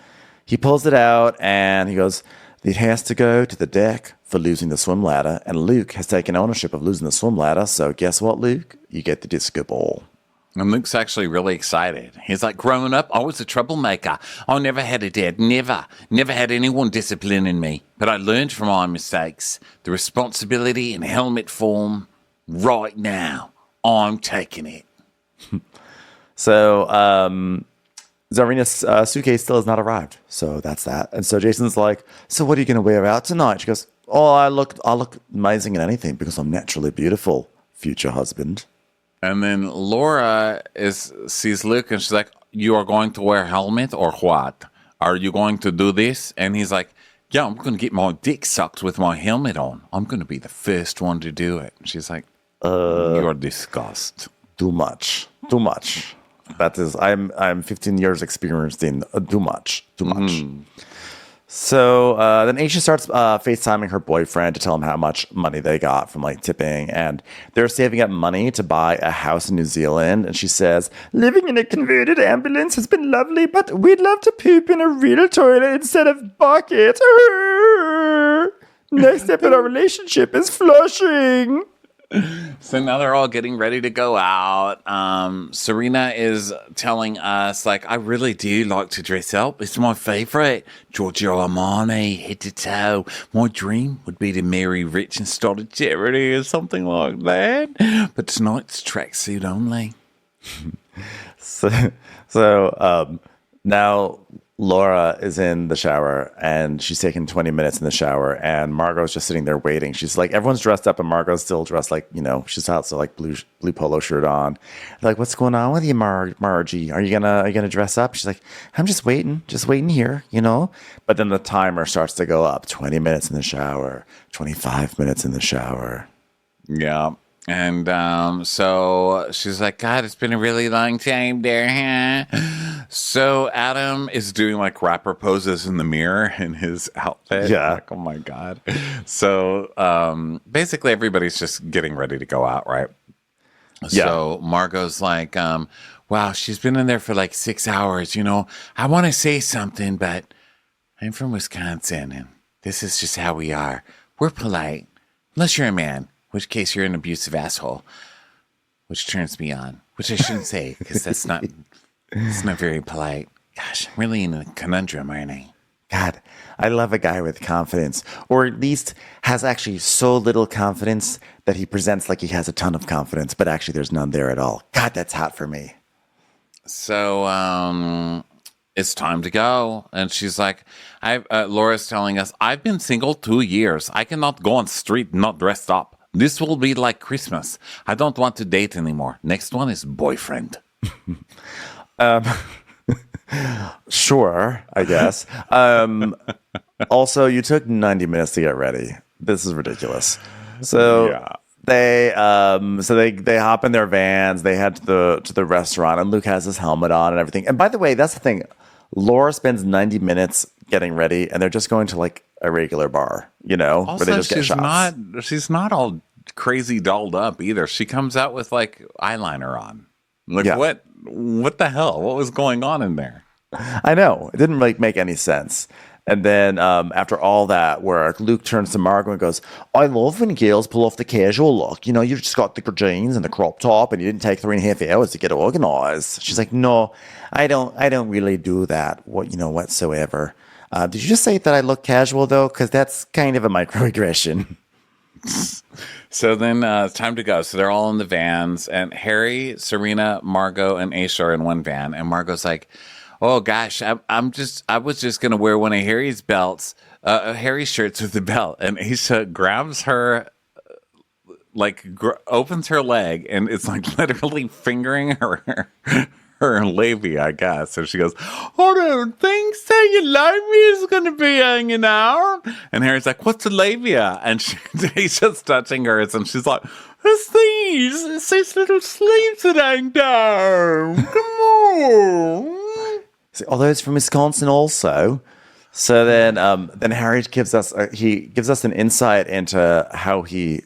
he pulls it out, and he goes, it has to go to the deck for losing the swim ladder. And Luke has taken ownership of losing the swim ladder. So guess what, Luke? You get the disco ball. And Luke's actually really excited. He's like, growing up, I was a troublemaker. I never had a dad. Never had anyone disciplining me. But I learned from my mistakes. The responsibility in helmet form right now. I'm taking it. So Zarina's suitcase still has not arrived. So that's that. And so Jason's like, so what are you going to wear out tonight? She goes, oh, I look amazing in anything because I'm naturally beautiful, future husband. And then Laura sees Luke, and she's like, you are going to wear a helmet or what? Are you going to do this? And he's like, yeah, I'm going to get my dick sucked with my helmet on. I'm going to be the first one to do it. And she's like, you're disgust. Too much. That is, I'm 15 years experienced in too much. Mm-hmm. So then Aisha starts FaceTiming her boyfriend to tell him how much money they got from like tipping, and they're saving up money to buy a house in New Zealand. And she says, living in a converted ambulance has been lovely, but we'd love to poop in a real toilet instead of bucket. Next step in our relationship is flushing. So now they're all getting ready to go out. Serena is telling us, like, I really do like to dress up. It's my favorite. Giorgio Armani, head to toe. My dream would be to marry rich and start a charity or something like that. But tonight's tracksuit only. So now Laura is in the shower, and she's taking 20 minutes in the shower, and Margot's just sitting there waiting. She's like, everyone's dressed up, and Margot's still dressed like, she's out, so like blue polo shirt on. They're like, what's going on with you, Margie? Are you gonna dress up? She's like, I'm just waiting here, But then the timer starts to go up. 20 minutes in the shower, 25 minutes in the shower. Yeah. And so she's like, God, it's been a really long time there, huh? So Adam is doing like rapper poses in the mirror in his outfit. Yeah. Like, oh my God. So basically everybody's just getting ready to go out, right? Yeah. So Margot's like, wow, she's been in there for like 6 hours. I want to say something, but I'm from Wisconsin, and this is just how we are. We're polite, unless you're a man. In which case you're an abusive asshole, which turns me on, which I shouldn't say because it's not very polite. Gosh, I'm really in a conundrum, aren't I? God, I love a guy with confidence, or at least has actually so little confidence that he presents like he has a ton of confidence, but actually there's none there at all. God, that's hot for me. So it's time to go. And she's like, Laura's telling us, I've been single 2 years. I cannot go on street not dressed up. This will be like Christmas. I don't want to date anymore. Next one is boyfriend. Sure, I guess. Also, you took 90 minutes to get ready. This is ridiculous. So Yeah. they hop in their vans. They head to the restaurant, and Luke has his helmet on and everything. And by the way, that's the thing. Laura spends 90 minutes getting ready, and they're just going to like a regular bar, where they Also, just get shots. she's not all crazy dolled up either. She comes out with like eyeliner on. Like Yeah. what the hell? What was going on in there? I know. It didn't like make any sense. And then after all that work, Luke turns to Margot and goes, I love when girls pull off the casual look. You just got the jeans and the crop top and you didn't take 3.5 hours to get organized. She's like, no, I don't really do that whatsoever. Did you just say that I look casual though? Because that's kind of a microaggression. So then it's time to go. So they're all in the vans, and Harry, Serena, Margot, and Aisha are in one van. And Margot's like, oh gosh, I was just gonna wear one of Harry's belts, Harry's shirts with the belt. And Aisha grabs her, opens her leg, and it's like literally fingering her labia, I guess. So she goes, I don't think so. Your labia is going to be hanging out. And Harry's like, what's a labia? And he's just touching hers, and she's like, it's these little sleeves that hang down. Come on. See, although it's from Wisconsin also. So then Harry gives us an insight into how he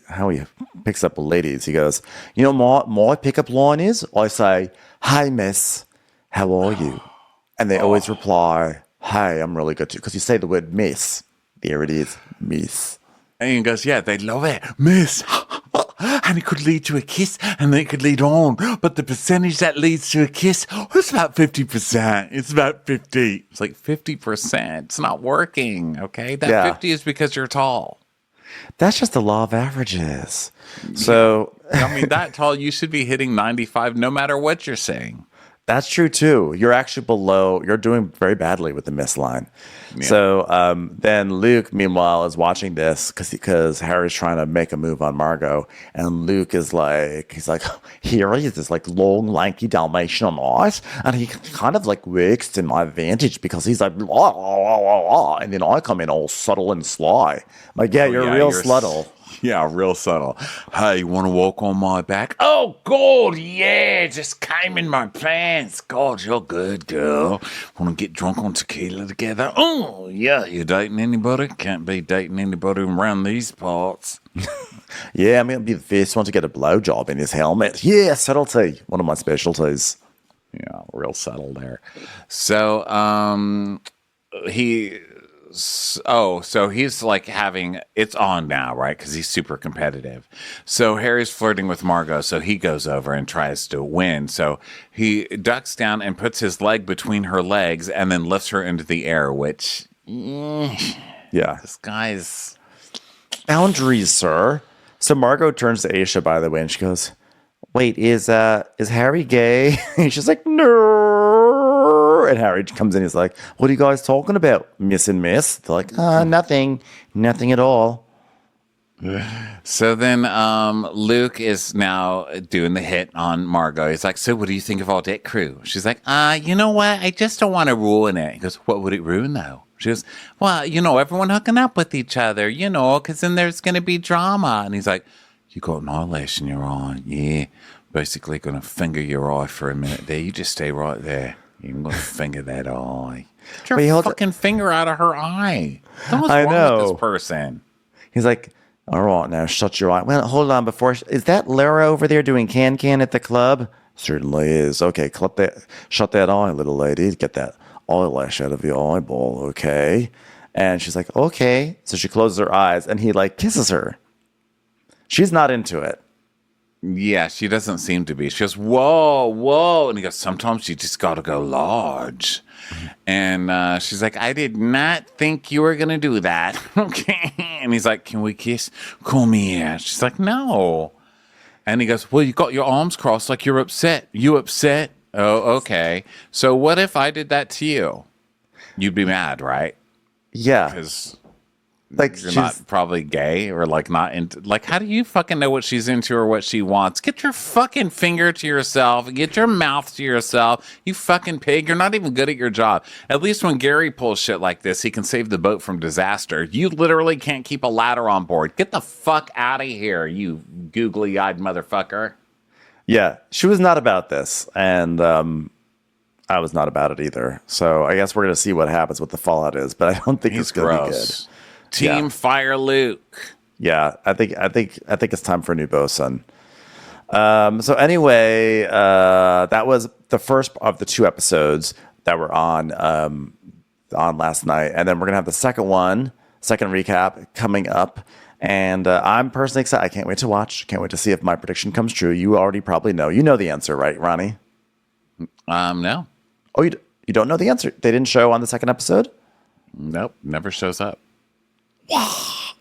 picks up ladies. He goes, my pickup line is, I say, hey miss, how are you? And they always reply, hey, I'm really good too, because you say the word miss. There it is, miss. And he goes, yeah, they love it, miss. And it could lead to a kiss, and then it could lead on. But the percentage that leads to a kiss, it's about 50%. It's about 50. It's like 50%. It's not working, okay? That 50 is because you're tall. That's just the law of averages. So, I mean, that tall, you should be hitting 95 no matter what you're saying. That's true too. You're actually you're doing very badly with the miss line. Yeah. So then Luke, meanwhile, is watching this because Harry's trying to make a move on Margot. And Luke is he's like, here he is, this like long, lanky Dalmatian knight. And he kind of like works to my advantage because he's like, and then I come in all subtle and sly. Like, you're real subtle. Yeah, real subtle. Hey, you want to walk on my back? Oh, God, yeah, just came in my pants. God, you're good, girl. Want to get drunk on tequila together? Oh, yeah, you dating anybody? Can't be dating anybody around these parts. Yeah, I'm going to be the first one to get a blowjob in his helmet. Yeah, subtlety, one of my specialties. Yeah, real subtle there. So, so he's like it's on now, right? Because he's super competitive. So Harry's flirting with Margot, so he goes over and tries to win. So he ducks down and puts his leg between her legs and then lifts her into the air, which, this guy's... Boundaries, sir. So Margot turns to Aisha, by the way, and she goes, wait, is Harry gay? And she's like, no. And Harry comes in, he's like, what are you guys talking about, miss and miss? They're like, nothing at all. So then Luke is now doing the hit on Margot. He's like, so what do you think of all that crew? She's like, you know what? I just don't want to ruin it. He goes, what would it ruin though? She goes, well, everyone hooking up with each other, because then there's going to be drama. And he's like, you got an eyelash in your eye. Yeah. Basically going to finger your eye for a minute there. You just stay right there. You're going to finger that eye. Get your fucking finger out of her eye. What's wrong with this person? He's like, all right, now shut your eye. Well, hold on. Is that Lara over there doing can at the club? Certainly is. Okay, shut that eye, little lady. Get that eyelash out of your eyeball, okay? And she's like, okay. So she closes her eyes, and he like kisses her. She's not into it. Yeah, she doesn't seem to be. She goes, whoa, whoa. And he goes, sometimes you just got to go large. And she's like, I did not think you were going to do that. Okay. And he's like, can we kiss? Come here. She's like, no. And he goes, well, you got your arms crossed like you're upset. You upset? Oh, okay. So what if I did that to you? You'd be mad, right? Yeah. Because Like, you're she's not probably gay or like not into. Like, how do you fucking know what she's into or what she wants? Get your fucking finger to yourself. Get your mouth to yourself. You fucking pig. You're not even good at your job. At least when Gary pulls shit like this, he can save the boat from disaster. You literally can't keep a ladder on board. Get the fuck out of here, you googly eyed motherfucker. Yeah, she was not about this, and I was not about it either. So I guess we're gonna see what happens, what the fallout is. But I don't think it's gonna be good. Team Yeah. Fire Luke. Yeah, I think it's time for a new bosun. So anyway, that was the first of the 2 episodes that were on last night, and then we're gonna have the second recap coming up. And I'm personally excited. I can't wait to watch. Can't wait to see if my prediction comes true. You already probably know. You know the answer, right, Ronnie? No. Oh, you don't know the answer? They didn't show on the second episode? Nope. Never shows up.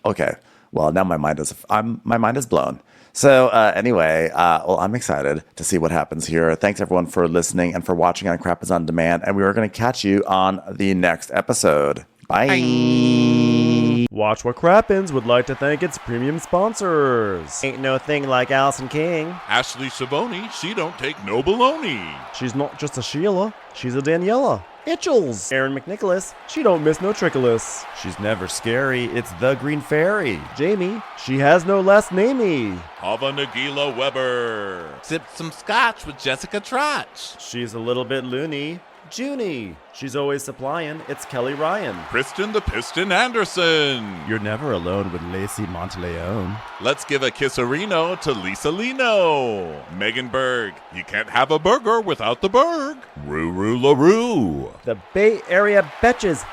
Okay. Well, now my mind is blown. So anyway, well, I'm excited to see what happens here. Thanks everyone for listening and for watching on Crap is on Demand. And we are going to catch you on the next episode. Bye. Watch What Crappens would like to thank its premium sponsors. Ain't no thing like Allison King. Ashley Savoni, she don't take no baloney. She's not just a Sheila, she's a Daniela. Itchels. Aaron McNicholas, she don't miss no trickolas. She's never scary. It's the Green Fairy. Jamie, she has no last namey. Hava Nagila Weber. Sipped some scotch with Jessica Trotch. She's a little bit loony. Junie, she's always supplying. It's Kelly Ryan. Kristen the Piston Anderson. You're never alone with Lacey Monteleone. Let's give a kisserino to Lisa Lino. Megan Berg, you can't have a burger without the Berg. Ruru LaRue. The Bay Area Betches.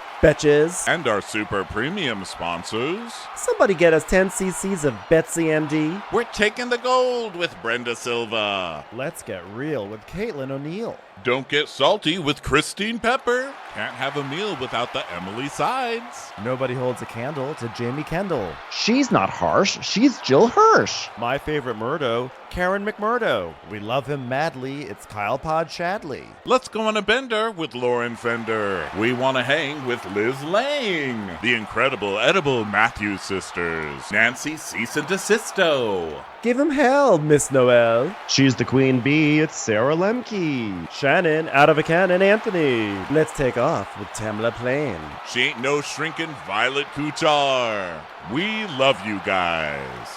And our super premium sponsors. Somebody get us 10 cc's of Betsy MD. We're taking the gold with Brenda Silva. Let's get real with Caitlin O'Neill. Don't get salty with Christine Pepper. Can't have a meal without the Emily Sides. Nobody holds a candle to Jamie Kendall. She's not harsh, she's Jill Hirsch. My favorite Murdo, Karen McMurdo. We love him madly. It's Kyle Pod Shadley. Let's go on a bender with Lauren Fender. We want to hang with Liz Lang. The incredible edible Matthews sisters. Nancy Cease and Desisto. Give him hell, Miss Noel. She's the queen bee, it's Sarah Lemke. Shannon, out of a cannon, Anthony. Let's take off with Tamla Plain. She ain't no shrinking Violet Kuchar. We love you guys.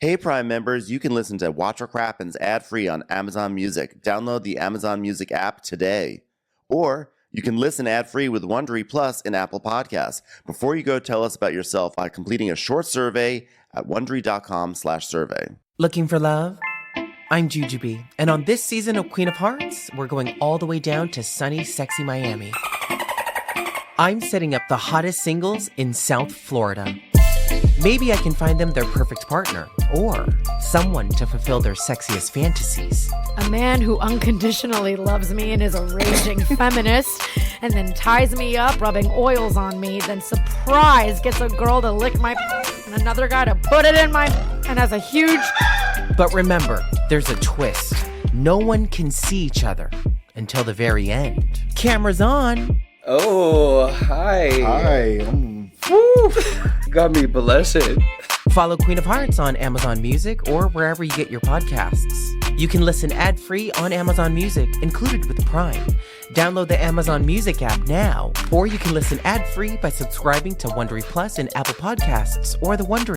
Hey Prime members, you can listen to Watch What Crappens ad-free on Amazon Music. Download the Amazon Music app today. Or you can listen ad-free with Wondery Plus in Apple Podcasts. Before you go, tell us about yourself by completing a short survey at Wondery.com/survey. Looking for love? I'm Jujubee, and on this season of Queen of Hearts, we're going all the way down to sunny, sexy Miami. I'm setting up the hottest singles in South Florida. Maybe I can find them their perfect partner, or someone to fulfill their sexiest fantasies. A man who unconditionally loves me and is a raging feminist, and then ties me up, rubbing oils on me, then surprise gets a girl to lick my and another guy to put it in my and has a huge... But remember, there's a twist. No one can see each other until the very end. Camera's on. Oh, hi. Hi. Woo. Got me blessed. Follow Queen of Hearts on Amazon Music or wherever you get your podcasts. You can listen ad-free on Amazon Music, included with Prime. Download the Amazon Music app now, or you can listen ad-free by subscribing to Wondery Plus in Apple Podcasts or the Wondery